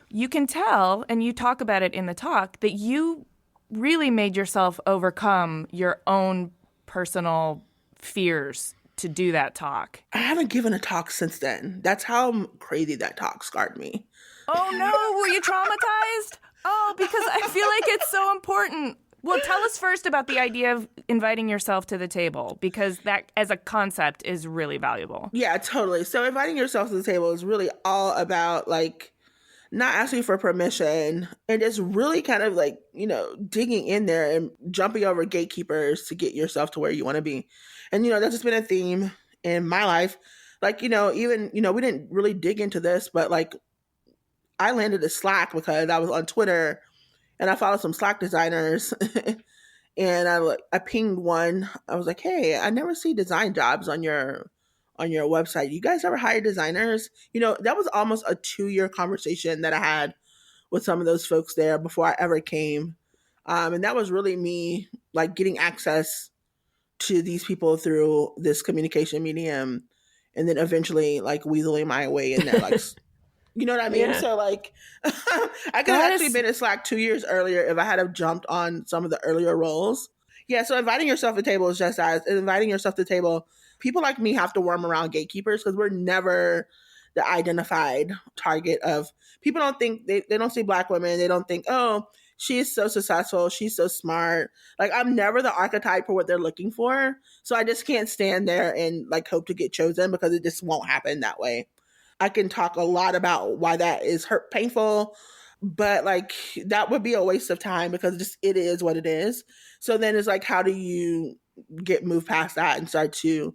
you can tell, and you talk about it in the talk, that you really made yourself overcome your own personal fears to do that talk? I haven't given a talk since then. That's how crazy that talk scarred me. Oh no, were you traumatized? Oh, because I feel like it's so important. Well, tell us first about the idea of inviting yourself to the table, because that as a concept is really valuable. Yeah, totally. So inviting yourself to the table is really all about like not asking for permission and just really kind of like, digging in there and jumping over gatekeepers to get yourself to where you want to be. And, that's just been a theme in my life. Like, even, we didn't really dig into this, but like I landed a Slack because I was on Twitter and I followed some Slack designers and I pinged one. I was like, hey, I never see design jobs on your website. You guys ever hire designers? That was almost a 2-year conversation that I had with some of those folks there before I ever came. And that was really me like getting access to these people through this communication medium and then eventually like weaseling my way in there. Like, you know what I mean? Yeah. So like I could have actually been in Slack 2 years earlier if I had have jumped on some of the earlier roles. Yeah, so inviting yourself to the table is just as inviting yourself to the table. People like me have to worm around gatekeepers because we're never the identified target of people. Don't think they don't see Black women. They don't think, oh, she is so successful. She's so smart. Like I'm never the archetype for what they're looking for. So I just can't stand there and like hope to get chosen because it just won't happen that way. I can talk a lot about why that is painful, but like that would be a waste of time because it is what it is. So then it's like, how do you move past that and start to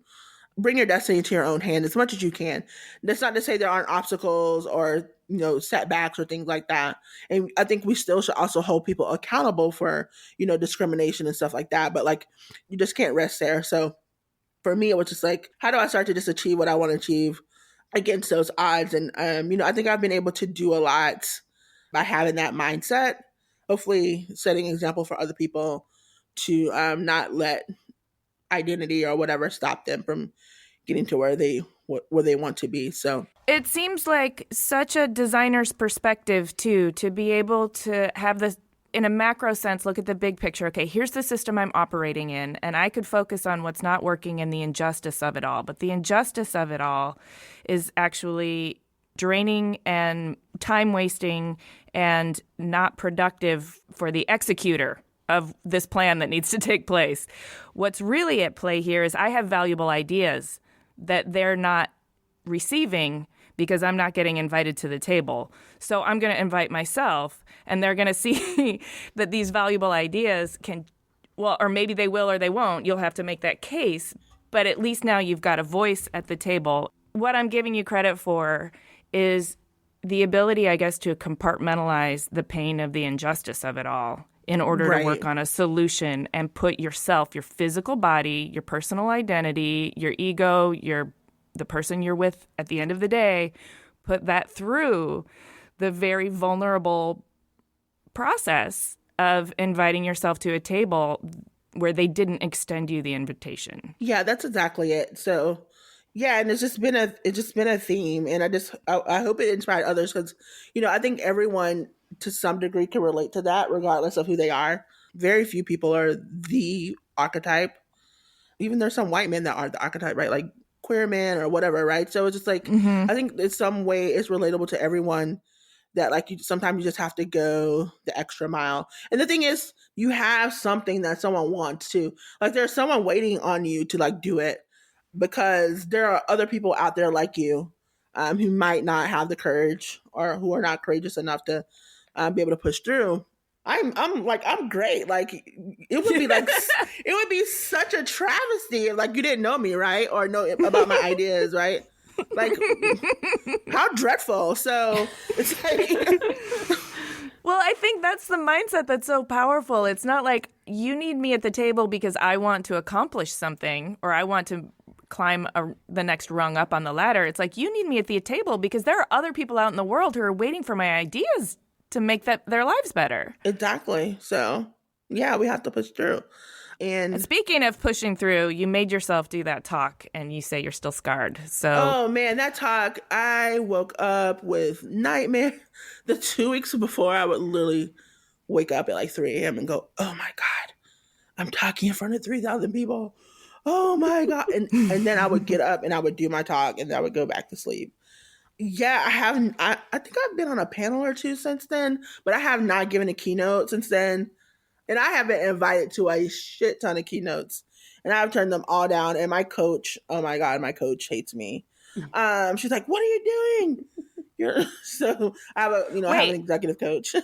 bring your destiny to your own hand as much as you can? That's not to say there aren't obstacles or, setbacks or things like that. And I think we still should also hold people accountable for, discrimination and stuff like that. But like, you just can't rest there. So for me, it was just like, how do I start to just achieve what I want to achieve against those odds? And, I think I've been able to do a lot by having that mindset, hopefully setting an example for other people to not let identity or whatever stop them from getting to where they want to be. So it seems like such a designer's perspective too, to be able to have this in a macro sense, look at the big picture. Okay, here's the system I'm operating in, and I could focus on what's not working and the injustice of it all. But the injustice of it all is actually draining and time wasting and not productive for the executor of this plan that needs to take place. What's really at play here is I have valuable ideas that they're not receiving because I'm not getting invited to the table. So I'm going to invite myself, and they're going to see that these valuable ideas can, well, or maybe they will or they won't. You'll have to make that case. But at least now you've got a voice at the table. What I'm giving you credit for is the ability, I guess, to compartmentalize the pain of the injustice of it all in order to work on a solution and put yourself, your physical body, your personal identity, your ego, the person you're with at the end of the day, put that through the very vulnerable process of inviting yourself to a table where they didn't extend you the invitation. Yeah, that's exactly it. So yeah, and it's just been a theme, and I hope it inspired others because, I think everyone to some degree can relate to that regardless of who they are. Very few people are the archetype. Even there's some white men that are the archetype, right? Like queer men or whatever, right? So it's just like, I think in some way it's relatable to everyone that like sometimes you just have to go the extra mile. And the thing is, you have something that someone wants to, like there's someone waiting on you to like do it because there are other people out there like you who might not have the courage or who are not courageous enough to be able to push through. I'm great. Like it would be like it would be such a travesty if like you didn't know me, right? Or know about my ideas, right? Like how dreadful. So it's like well, I think that's the mindset that's so powerful. It's not like you need me at the table because I want to accomplish something or I want to climb the next rung up on the ladder. It's like you need me at the table because there are other people out in the world who are waiting for my ideas to make their lives better. Exactly. So, yeah, we have to push through. And speaking of pushing through, you made yourself do that talk, and you say you're still scarred. So, oh man, that talk! I woke up with nightmare. The 2 weeks before, I would literally wake up at like 3 a.m. and go, "Oh my god, I'm talking in front of 3,000 people. oh my God. And then I would get up and I would do my talk and then I would go back to sleep. Yeah, I haven't. I think I've been on a panel or two since then, but I have not given a keynote since then. And I have been invited to a shit ton of keynotes, and I've turned them all down. And my coach, oh my God, my coach hates me. She's like, "What are you doing?" So I have I have an executive coach.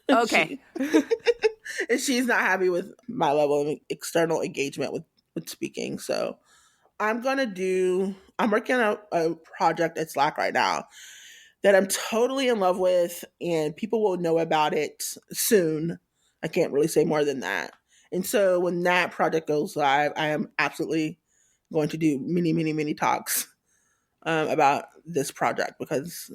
Okay. And she's not happy with my level of external engagement with speaking. So I'm working on a project at Slack right now that I'm totally in love with, and people will know about it soon. I can't really say more than that. And so when that project goes live, I am absolutely going to do many, many, many talks about this project because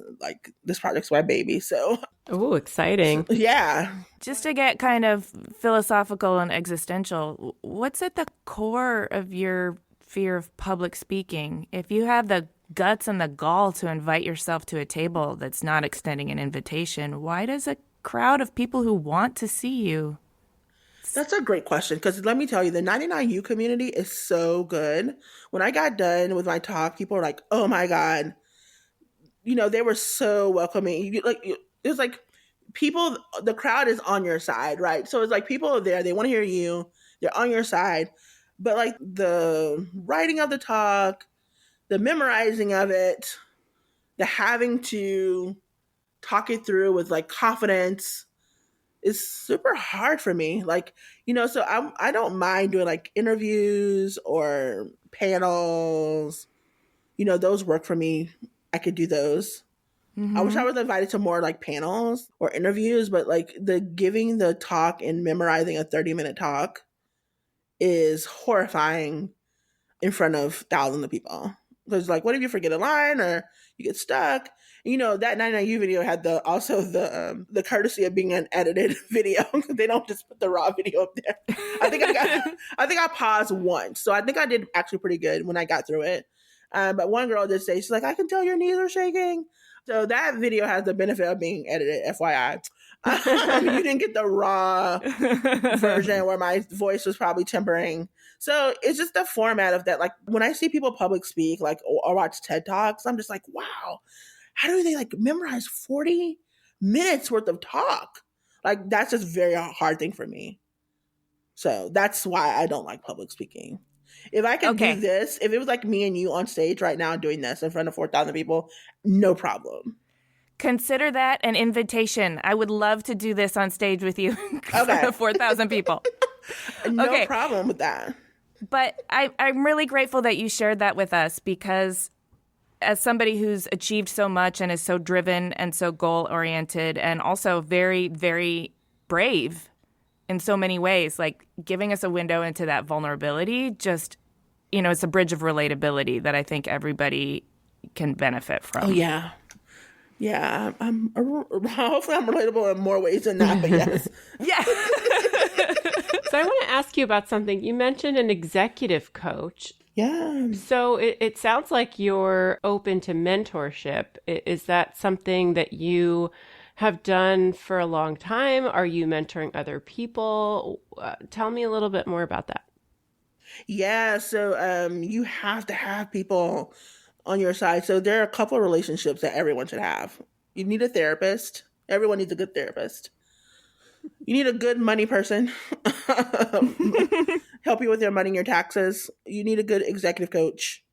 this project's my baby. So, Oh, exciting. yeah. Just to get kind of philosophical and existential, what's at the core of your fear of public speaking? If you have the guts and the gall to invite yourself to a table that's not extending an invitation, why does a crowd of people who want to see you? That's a great question because let me tell you, the 99U community is so good. When I got done with my talk, people were like, oh my God. They were so welcoming. It was like people, the crowd is on your side, right? So it's like people are there, they want to hear you, they're on your side. But like the writing of the talk, the memorizing of it, the having to talk it through with like confidence is super hard for me. So I don't mind doing like interviews or panels. Those work for me. I could do those. Mm-hmm. I wish I was invited to more like panels or interviews, but like the giving the talk and memorizing a 30-minute talk is horrifying in front of thousands of people. Because like, what if you forget a line or you get stuck? That 99U video had the courtesy of being an edited video. They don't just put the raw video up there. I think I paused once, so I think I did actually pretty good when I got through it. But one girl did say, she's like, I can tell your knees are shaking. So that video has the benefit of being edited, FYI. You didn't get the raw version where my voice was probably tempering. So it's just the format of that. Like when I see people public speak, like or watch TED Talks, I'm just like, wow, how do they like memorize 40 minutes worth of talk? Like that's just very hard thing for me. So that's why I don't like public speaking. If I could do this, if it was like me and you on stage right now doing this in front of 4,000 people, no problem. Consider that an invitation. I would love to do this on stage with you in front of 4,000 people. No problem with that. But I'm really grateful that you shared that with us because as somebody who's achieved so much and is so driven and so goal-oriented and also very, very brave in so many ways, like giving us a window into that vulnerability, just, it's a bridge of relatability that I think everybody can benefit from. Oh, yeah. Yeah, hopefully I'm relatable in more ways than that, but yes. Yeah. So I want to ask you about something. You mentioned an executive coach. Yeah. So it sounds like you're open to mentorship. Is that something that you have done for a long time? Are you mentoring other people? Tell me a little bit more about that. Yeah, so you have to have people on your side. So there are a couple of relationships that everyone should have. You need a therapist. Everyone needs a good therapist. You need a good money person. Help you with your money and your taxes. You need a good executive coach,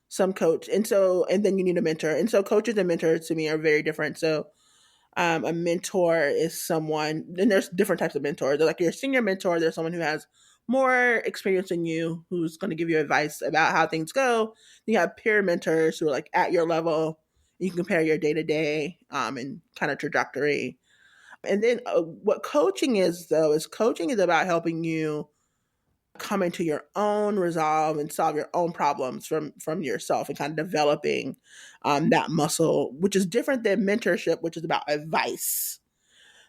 some coach. And then you need a mentor. And so coaches and mentors to me are very different. So a mentor is someone, and there's different types of mentors. They're like your senior mentor, there's someone who has more experience than you, who's going to give you advice about how things go. You have peer mentors who are like at your level. You can compare your day-to-day and kind of trajectory. And then what coaching is, though, is coaching is about helping you come into your own resolve and solve your own problems from yourself and kind of developing that muscle, which is different than mentorship, which is about advice.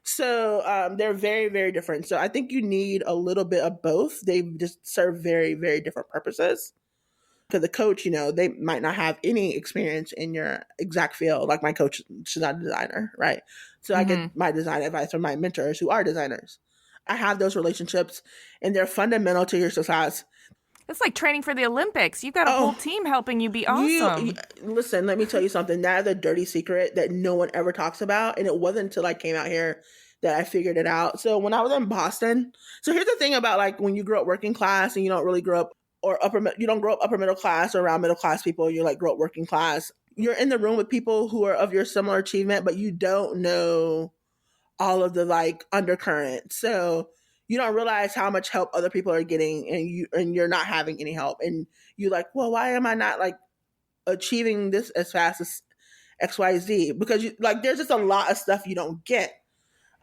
So they're very, very different. So I think you need a little bit of both. They just serve very, very different purposes. Because the coach, they might not have any experience in your exact field. Like my coach, she's not a designer, right? So I get my design advice from my mentors who are designers. I have those relationships, and they're fundamental to your success. It's like training for the Olympics. You've got a whole team helping you be awesome. Listen, let me tell you something. That is a dirty secret that no one ever talks about. And it wasn't until I came out here that I figured it out. So when I was in Boston, so here's the thing about like when you grow up working class and you don't really grow up you don't grow up upper middle class or around middle class people, you like grow up working class. You're in the room with people who are of your similar achievement, but you don't know all of the like undercurrent. So you don't realize how much help other people are getting and you're not having any help. And you're like, well, why am I not like achieving this as fast as XYZ? Because you like there's just a lot of stuff you don't get.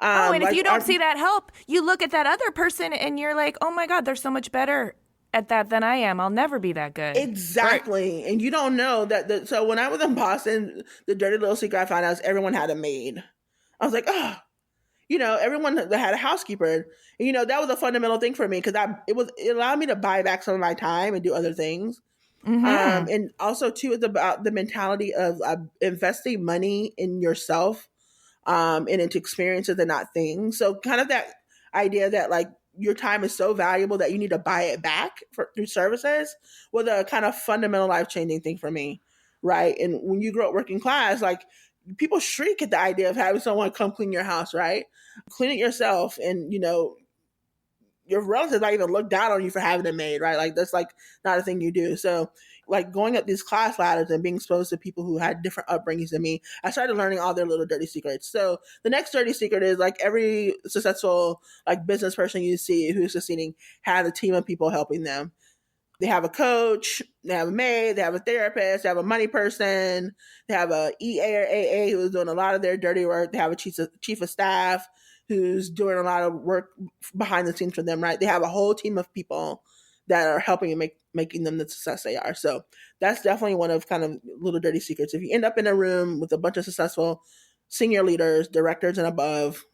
And if you don't see that help, you look at that other person and you're like, oh my God, they're so much better at that than I am. I'll never be that good. Exactly. Right. And you don't know that. So when I was in Boston, the dirty little secret I found out is everyone had a maid. I was like, oh, everyone had a housekeeper. And, that was a fundamental thing for me because it allowed me to buy back some of my time and do other things. Mm-hmm. And also, too, it's about the mentality of investing money in yourself and into experiences and not things. So kind of that idea that like your time is so valuable that you need to buy it back through services was a kind of fundamental life-changing thing for me, right? And when you grow up working class, like people shriek at the idea of having someone come clean your house, right? Clean it yourself and, your relatives might even look down on you for having it made, right? Like that's like not a thing you do. So like going up these class ladders and being exposed to people who had different upbringings than me, I started learning all their little dirty secrets. So the next dirty secret is like every successful like business person you see who's succeeding has a team of people helping them. They have a coach, they have a maid, they have a therapist, they have a money person, they have a EA or AA who's doing a lot of their dirty work. They have a chief of staff who's doing a lot of work behind the scenes for them, right? They have a whole team of people that are helping and making them the success they are. So that's definitely one of kind of little dirty secrets. If you end up in a room with a bunch of successful senior leaders, directors and above,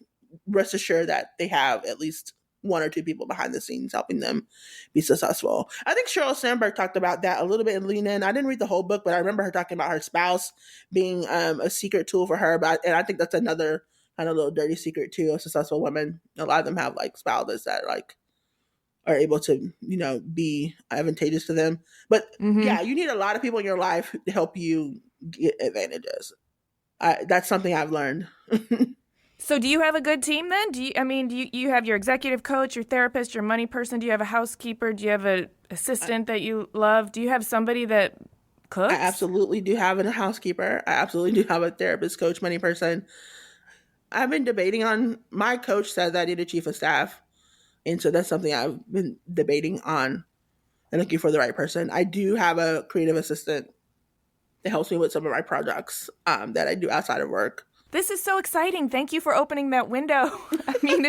rest assured that they have at least one or two people behind the scenes helping them be successful. I think Sheryl Sandberg talked about that a little bit in Lean In. I didn't read the whole book, but I remember her talking about her spouse being a secret tool for her. And I think that's another kind of little dirty secret too of successful women. A lot of them have like spouses that like are able to, be advantageous to them. But yeah, you need a lot of people in your life to help you get advantages. That's something I've learned. So do you have a good team then? Do you have your executive coach, your therapist, your money person? Do you have a housekeeper? Do you have an assistant that you love? Do you have somebody that cooks? I absolutely do have a housekeeper. I absolutely do have a therapist, coach, money person. I've been debating on, my coach says I need a chief of staff. And so that's something I've been debating on and looking for the right person. I do have a creative assistant that helps me with some of my projects that I do outside of work. This is so exciting. Thank you for opening that window. I mean,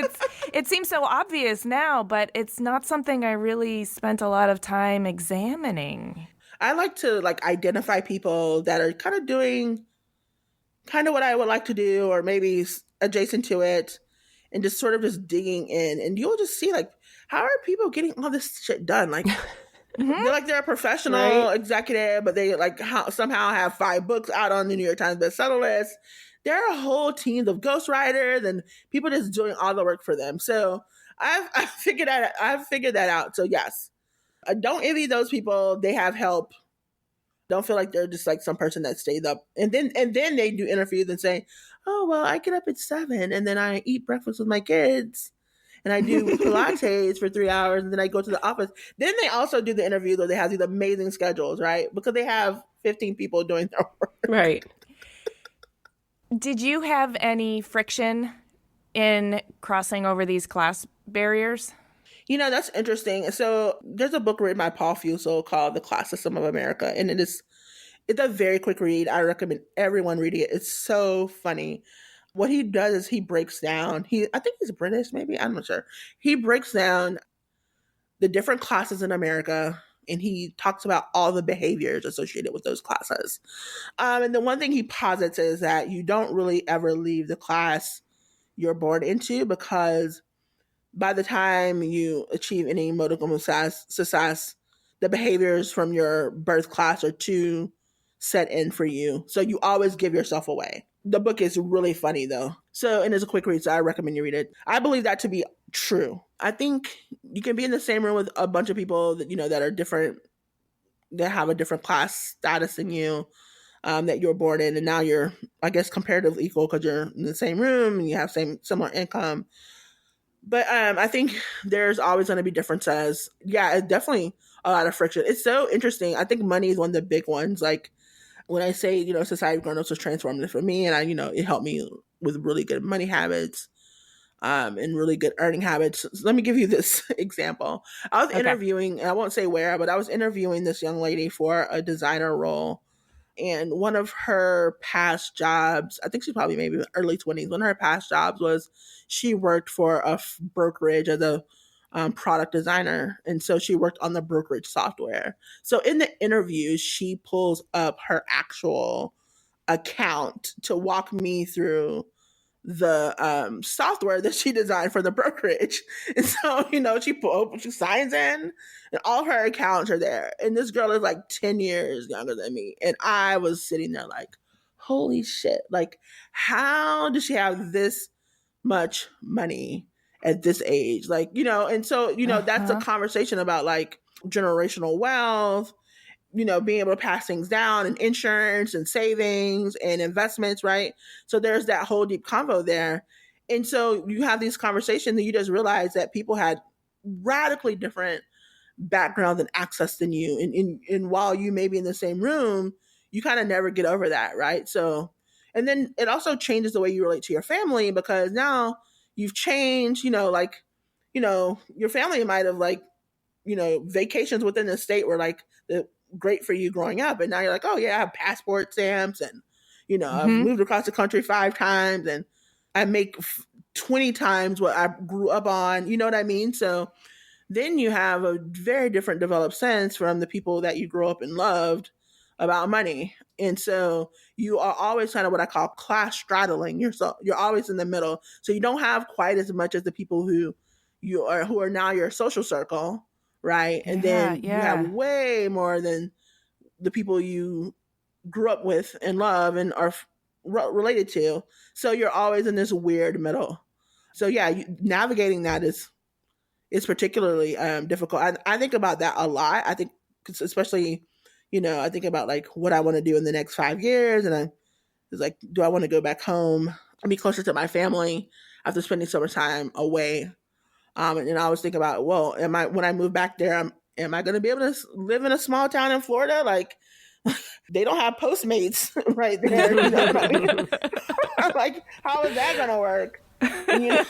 it seems so obvious now, but it's not something I really spent a lot of time examining. I like to identify people that are kind of doing kind of what I would like to do or maybe adjacent to it and just sort of just digging in. And you'll just see how are people getting all this shit done? They're a professional executive, but they somehow have 5 books out on the New York Times bestseller list. There are whole teams of ghostwriters and people just doing all the work for them. So I've figured that out. So yes, I don't envy those people. They have help. Don't feel like they're just some person that stays up. And then they do interviews and say, oh, well, I get up at 7 and then I eat breakfast with my kids and I do Pilates for 3 hours and then I go to the office. Then they also do the interviews where they have these amazing schedules, right? Because they have 15 people doing their work. Right. Did you have any friction in crossing over these class barriers? That's interesting. So there's a book written by Paul Fussell called The Class System of America. And it's a very quick read. I recommend everyone reading it. It's so funny. What he does is he breaks down, I think he's British, maybe, I'm not sure. He breaks down the different classes in America and he talks about all the behaviors associated with those classes. And the one thing he posits is that you don't really ever leave the class you're born into because by the time you achieve any modicum of success, the behaviors from your birth class are too set in for you. So you always give yourself away. The book is really funny though. So, and it's a quick read, so I recommend you read it. I believe that to be true. I think you can be in the same room with a bunch of people that, that are different, that have a different class status than you, that you were born in. And now you're, I guess, comparatively equal because you're in the same room and you have similar income. But I think there's always going to be differences. Yeah, it's definitely a lot of friction. It's so interesting. I think money is one of the big ones. Like when I say, society growing up was transformative for me, and it helped me with really good money habits, and really good earning habits. So let me give you this example. I was interviewing, and I won't say where, but I was interviewing this young lady for a designer role. And one of her past jobs, I think she's probably maybe early 20s, one of her past jobs was she worked for a brokerage as a product designer. And so she worked on the brokerage software. So in the interview, she pulls up her actual account to walk me through the software that she designed for the brokerage. And so, she signs in and all her accounts are there. And this girl is like 10 years younger than me. And I was sitting there like, holy shit. Like, how does she have this much money at this age? Like, and so, that's a conversation about like generational wealth, being able to pass things down, and insurance and savings and investments, right? So there's that whole deep convo there. And so you have these conversations and you just realize that people had radically different background and access than you. And while you may be in the same room, you kind of never get over that, right? So, and then it also changes the way you relate to your family, because now you've changed, your family might have like, vacations within the state were like great for you growing up. And now you're like, oh yeah, I have passport stamps and, I've moved across the country 5 times and I make 20 times what I grew up on. You know what I mean? So then you have a very different developed sense from the people that you grew up and loved about money. And so you are always kind of what I call class straddling. You're always in the middle. So you don't have quite as much as the people who are now your social circle, right? And then you have way more than the people you grew up with and love and are related to. So you're always in this weird middle. So yeah, navigating that is particularly difficult. I think about that a lot. I think, especially, I think about like what I want to do in the next 5 years, and I was like, do I want to go back home and be closer to my family after spending so much time away? And I always think about, well, when I move back there, am I going to be able to live in a small town in Florida? Like, they don't have Postmates right there. I'm like, how is that going to work? And,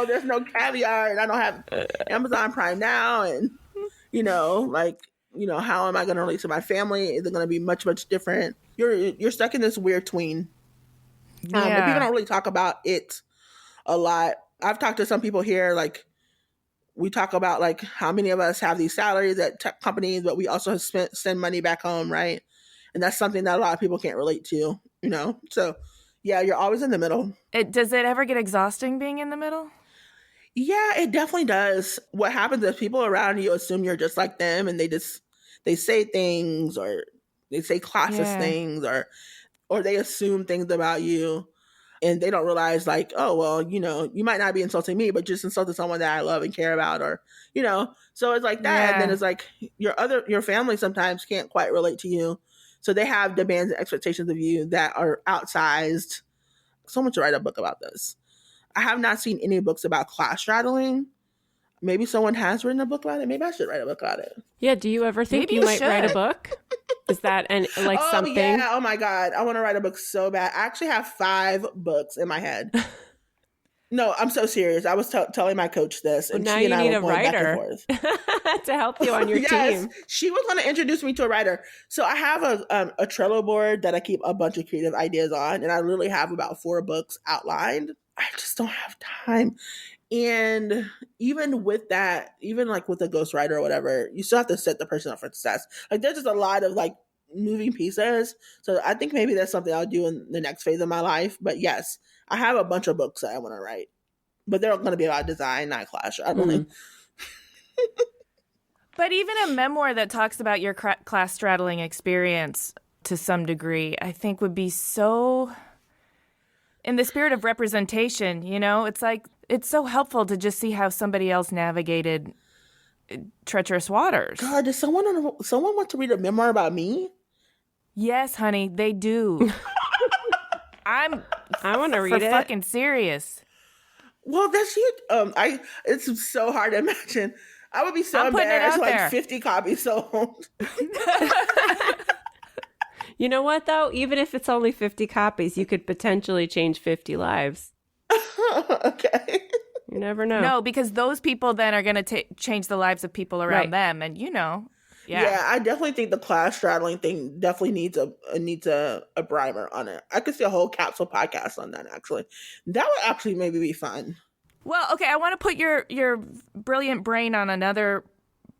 there's no caviar, and I don't have Amazon Prime now, and how am I going to relate to my family? Is it going to be much, much different? You're stuck in this weird tween. But people don't really talk about it a lot. I've talked to some people here, like we talk about like how many of us have these salaries at tech companies, but we also send money back home, right? And that's something that a lot of people can't relate to, So yeah, you're always in the middle. Does it ever get exhausting being in the middle? Yeah, it definitely does. What happens is people around you assume you're just like them, and they say things, or they say classist things, or they assume things about you. And they don't realize like, oh, well, you might not be insulting me, but just insulting someone that I love and care about, or, so it's like that. Yeah. And then it's like your family sometimes can't quite relate to you. So they have demands and expectations of you that are outsized. Someone should write a book about this. I have not seen any books about class straddling. Maybe someone has written a book about it. Maybe I should write a book about it. Yeah. Do you ever think you might write a book? Is that something? Yeah. Oh my God. I want to write a book so bad. I actually have 5 books in my head. No, I'm so serious. I was telling my coach this, and now she and I need were a going writer back and forth to help you on your yes, team. She was going to introduce me to a writer. So I have a Trello board that I keep a bunch of creative ideas on, and I literally have about 4 books outlined. I just don't have time. And even with that, even like with a ghostwriter or whatever, you still have to set the person up for success. Like there's just a lot of like moving pieces. So I think maybe that's something I'll do in the next phase of my life. But yes, I have a bunch of books that I want to write, but they're going to be about design, not class. I don't think. But even a memoir that talks about your class straddling experience to some degree, I think would be so, in the spirit of representation, you know, it's like, it's so helpful to just see how somebody else navigated treacherous waters. God, does someone want to read a memoir about me? Yes, honey, they do. I want to read it. Fucking serious. Well, that's it. It's so hard to imagine. I would be so I'm putting it embarrassed. out Like there. 50 copies sold. You know what, though? Even if it's only 50 copies, you could potentially change 50 lives. Okay. You never know. No, because those people then are going to change the lives of people around them. And, you know, Yeah, I definitely think the class straddling thing definitely needs a primer on it. I could see a whole capsule podcast on that, actually. That would actually maybe be fun. Well, okay, I want to put your brilliant brain on another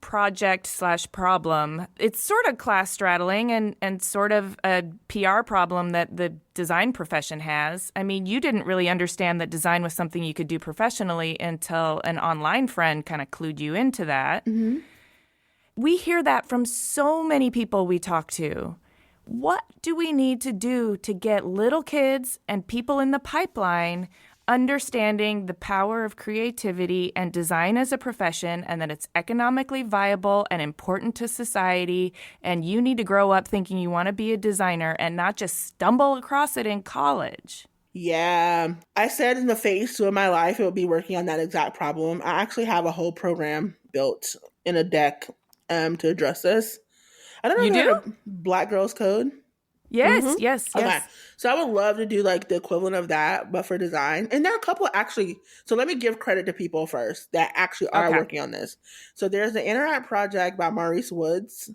project/problem. It's sort of class straddling and sort of a PR problem that the design profession has. I mean, you didn't really understand that design was something you could do professionally until an online friend kind of clued you into that. Mm-hmm. We hear that from so many people we talk to. What do we need to do to get little kids and people in the pipeline understanding the power of creativity and design as a profession, and that it's economically viable and important to society, and you need to grow up thinking you want to be a designer and not just stumble across it in college? Yeah. I said in the phase 2 of my life it would be working on that exact problem. I actually have a whole program built in a deck to address this. I don't know if you heard of Black Girls Code. Yes, yes. Okay. So I would love to do like the equivalent of that, but for design. And there are a couple actually. So let me give credit to people first that actually are working on this. So there's the Interact project by Maurice Woods.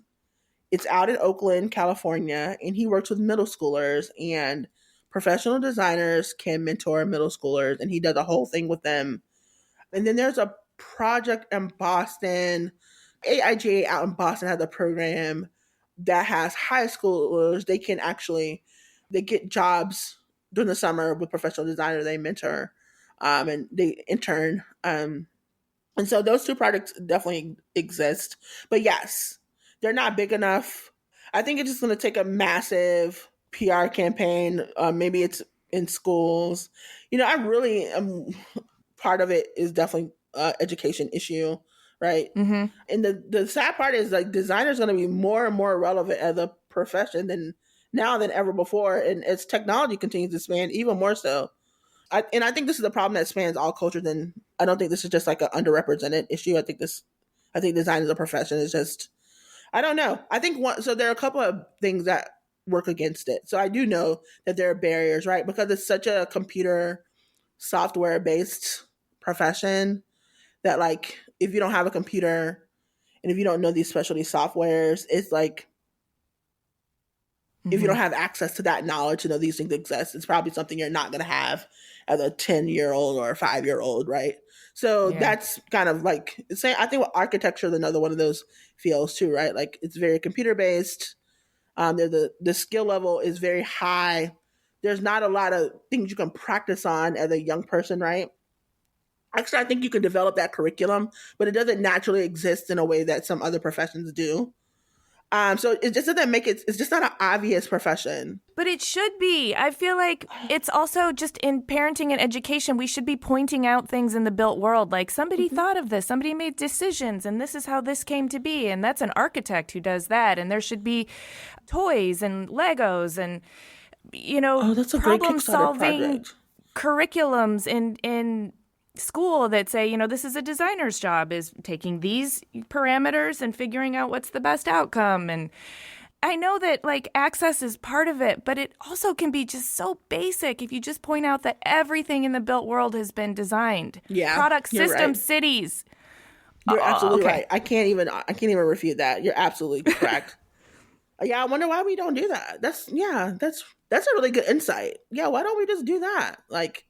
It's out in Oakland, California, and he works with middle schoolers, and professional designers can mentor middle schoolers, and he does a whole thing with them. And then there's a project in Boston. AIGA out in Boston has a program that has high schoolers. They get jobs during the summer with professional designers they mentor, and they intern. And so those two projects definitely exist. But yes, they're not big enough. I think it's just going to take a massive PR campaign. Maybe it's in schools. You know, I really am, part of it is definitely education issue. Right. Mm-hmm. And the sad part is like design is going to be more and more relevant as a profession than ever before. And as technology continues to expand, even more so. I think this is a problem that spans all cultures. And I don't think this is just like an underrepresented issue. I think design as a profession is just, I don't know. I think so there are a couple of things that work against it. So I do know that there are barriers, right? Because it's such a computer software based profession that like, if you don't have a computer and if you don't know these specialty softwares, it's like, if you don't have access to that knowledge to know these things exist, it's probably something you're not going to have as a 10-year-old or a 5-year-old, right? So that's kind of like, I think architecture is another one of those fields too, right? Like it's very computer based. The skill level is very high. There's not a lot of things you can practice on as a young person, right? Actually, I think you can develop that curriculum, but it doesn't naturally exist in a way that some other professions do. So it just doesn't make it, it's just not an obvious profession. But it should be. I feel like it's also just in parenting and education, we should be pointing out things in the built world. Like somebody thought of this, somebody made decisions, and this is how this came to be. And that's an architect who does that. And there should be toys and Legos and, you know, problem solving curriculums in school that say, you know, this is a designer's job, is taking these parameters and figuring out what's the best outcome. And I know that like access is part of it, but it also can be just so basic if you just point out that everything in the built world has been designed. Yeah, product systems, cities. You're absolutely right. I can't even refute that. You're absolutely correct. Yeah, I wonder why we don't do that. That's a really good insight. Yeah, why don't we just do that? Like,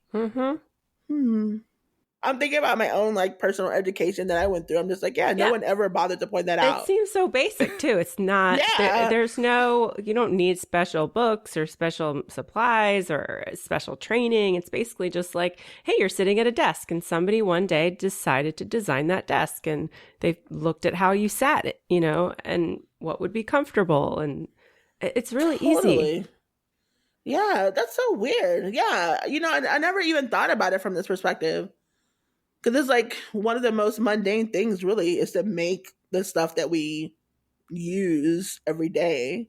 I'm thinking about my own like personal education that I went through. I'm just like, no one ever bothered to point that It out. seems so basic too. It's not, there's no, you don't need special books or special supplies or special training. It's basically just like, hey, you're sitting at a desk and somebody one day decided to design that desk and they looked at how you sat it, and what would be comfortable. And it's really easy. Yeah, that's so weird. Yeah, I never even thought about it from this perspective. Because it's like one of the most mundane things really is to make the stuff that we use every day.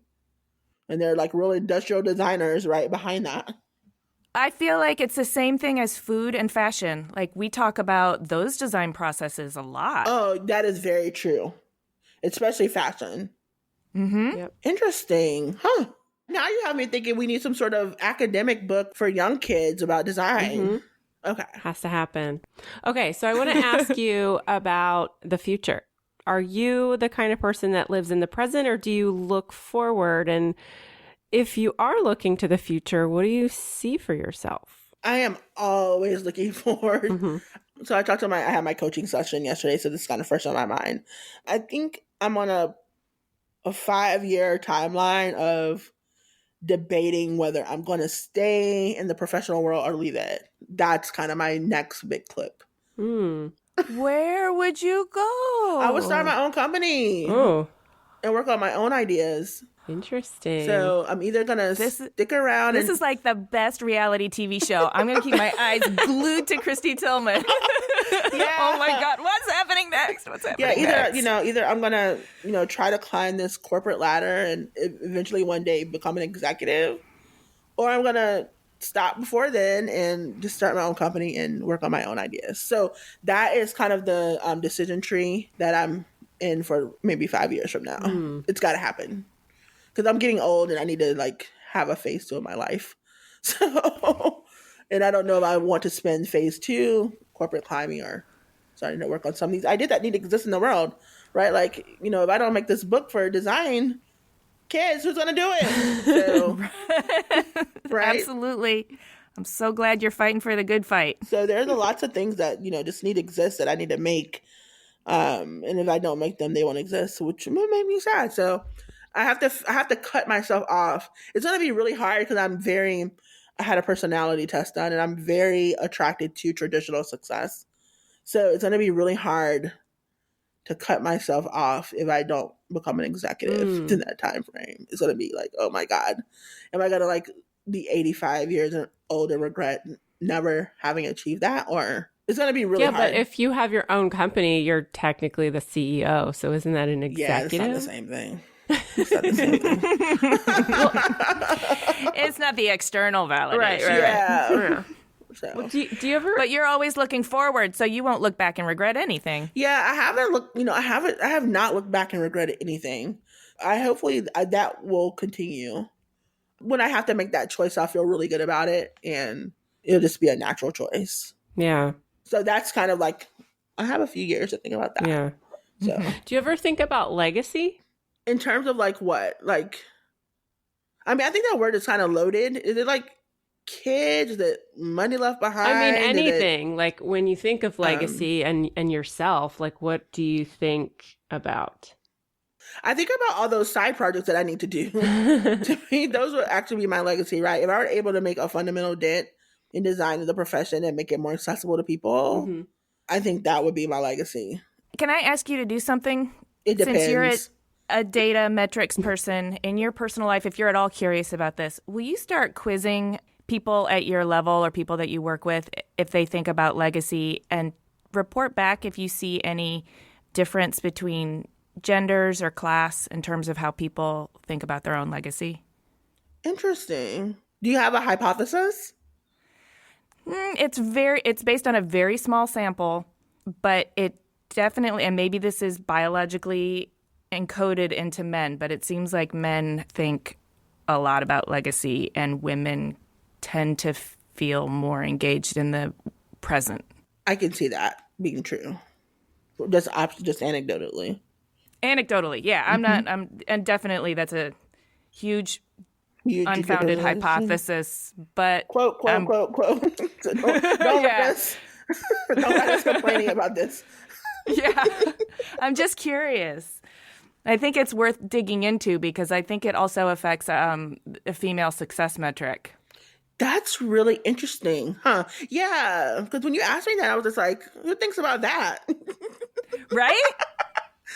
And they're like real industrial designers right behind that. I feel like it's the same thing as food and fashion. Like we talk about those design processes a lot. Oh, that is very true. Especially fashion. Mm-hmm. Yep. Interesting. Huh. Now you have me thinking we need some sort of academic book for young kids about design. Mm-hmm. Okay. Has to happen. Okay, so I want to ask you about the future. Are you the kind of person that lives in the present or do you look forward? And if you are looking to the future, what do you see for yourself? I am always looking forward. Mm-hmm. So I had my coaching session yesterday, so this is kind of fresh on my mind. I think I'm on a 5-year timeline of debating whether I'm going to stay in the professional world or leave it. That's kind of my next big clip. Where would you go? I would start my own company and work on my own ideas. Interesting. So I'm either going to stick around. This is like the best reality TV show. I'm going to keep my eyes glued to Kristy Tillman. Oh my God. What's happening next? Either I'm going to, try to climb this corporate ladder and eventually one day become an executive, or I'm going to stop before then and just start my own company and work on my own ideas. So that is kind of the decision tree that I'm in for maybe 5 years from now. It's got to happen. Because I'm getting old and I need to like have a phase 2 of my life. So, and I don't know if I want to spend phase 2 corporate climbing or starting to work on some of these ideas that need to exist in the world, right? Like, if I don't make this book for design, kids, who's going to do it? So, right? Absolutely. I'm so glad you're fighting for the good fight. So there's lots of things that, just need to exist that I need to make. And if I don't make them, they won't exist, which will make me sad. So I have to cut myself off. It's going to be really hard because I had a personality test done and I'm very attracted to traditional success. So it's going to be really hard to cut myself off if I don't become an executive in that time frame. It's going to be like, oh my God, am I going to like be 85 years old and regret never having achieved that? Or it's going to be really hard. Yeah, but if you have your own company, you're technically the CEO. So isn't that an executive? Yeah, it's not the same thing. It's not the same thing. It's not the external validation. Right. Yeah. So. Well, do you ever? But you're always looking forward, so you won't look back and regret anything. Yeah, I have not looked back and regretted anything. Hopefully that will continue. When I have to make that choice, I'll feel really good about it, and it'll just be a natural choice. Yeah. So that's kind of like, I have a few years to think about that. Yeah. So, do you ever think about legacy? In terms of like what? Like, I mean, I think that word is kind of loaded. Is it like kids, that money left behind? I mean, anything. Like when you think of legacy and yourself, like what do you think about? I think about all those side projects that I need to do. To me, those would actually be my legacy, right? If I were able to make a fundamental dent in design of the profession and make it more accessible to people, I think that would be my legacy. Can I ask you to do something? It depends. Since you're a data metrics person in your personal life, if you're at all curious about this, will you start quizzing people at your level or people that you work with if they think about legacy, and report back if you see any difference between genders or class in terms of how people think about their own legacy? Interesting. Do you have a hypothesis? It's based on a very small sample, but it definitely, and maybe this is biologically encoded into men, but it seems like men think a lot about legacy and women tend to feel more engaged in the present. I can see that being true. Just anecdotally. Anecdotally, yeah. And definitely that's a huge unfounded hypothesis, but quote. So don't yeah. Nobody's complaining about this. Yeah. I'm just curious. I think it's worth digging into because I think it also affects a female success metric. That's really interesting, huh? Yeah, because when you asked me that, I was just like, who thinks about that? Right?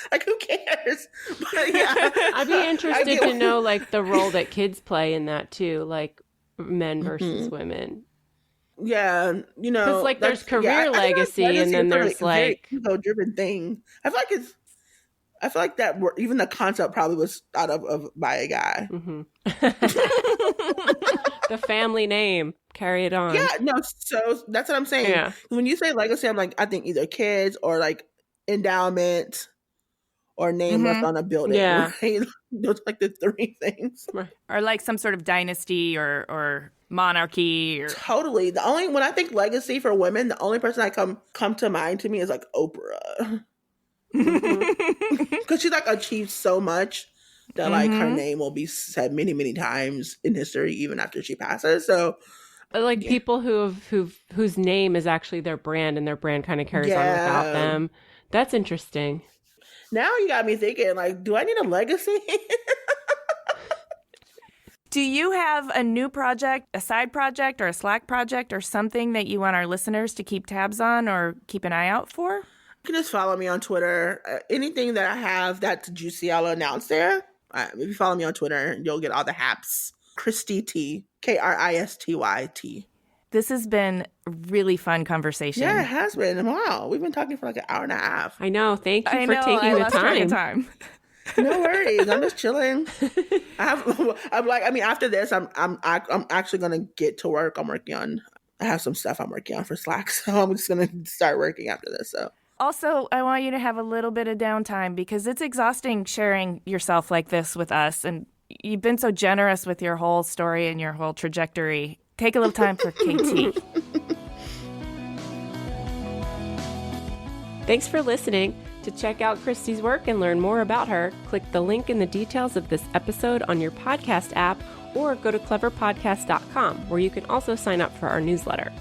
Like, who cares? But yeah, I'd be interested to know like the role that kids play in that too, like men versus women. Yeah, you know, because like there's career legacy, and then there's like ego-driven thing. I feel like that even the concept probably was thought of by a guy. The family name, carry it on. Yeah, no, so that's what I'm saying. Yeah. When you say legacy, I'm like, I think either kids or like endowment or name left on a building. Yeah. Right? Those are like the three things. Right. Or like some sort of dynasty or monarchy. Or... Totally. When I think legacy for women, the only person that come to mind to me is like Oprah. Because she like achieved so much that like her name will be said many, many times in history, even after she passes. So like people whose name is actually their brand, and their brand kind of carries on without them. That's interesting. Now you got me thinking, like, do I need a legacy? Do you have a new project, a side project, or a Slack project, or something that you want our listeners to keep tabs on or keep an eye out for? You can just follow me on Twitter. Anything that I have that's juicy, I'll announce there. If you follow me on Twitter, you'll get all the haps. Kristy T. Kristy. This has been a really fun conversation. Yeah, it has been. Wow. We've been talking for like an hour and a half. I know. Thank you for taking the time. No worries. I'm just chilling. After this, I'm actually gonna get to work. I have some stuff I'm working on for Slack, so I'm just gonna start working after this. So also, I want you to have a little bit of downtime because it's exhausting sharing yourself like this with us, and you've been so generous with your whole story and your whole trajectory. Take a little time for KT. Thanks for listening. To check out Kristy's work and learn more about her, click the link in the details of this episode on your podcast app, or go to cleverpodcast.com, where you can also sign up for our newsletter.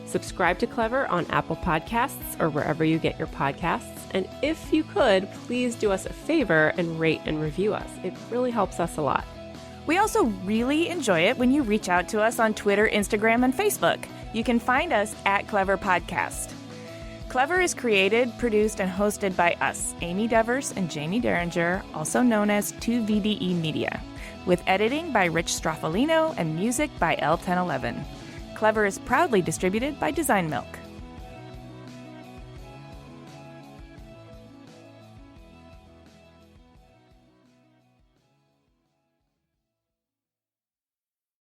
Subscribe to Clever on Apple Podcasts or wherever you get your podcasts. And if you could, please do us a favor and rate and review us. It really helps us a lot. We also really enjoy it when you reach out to us on Twitter, Instagram, and Facebook. You can find us at Clever Podcast. Clever is created, produced, and hosted by us, Amy Devers and Jamie Derringer, also known as 2VDE Media, with editing by Rich Straffolino and music by L1011. Clever is proudly distributed by Design Milk.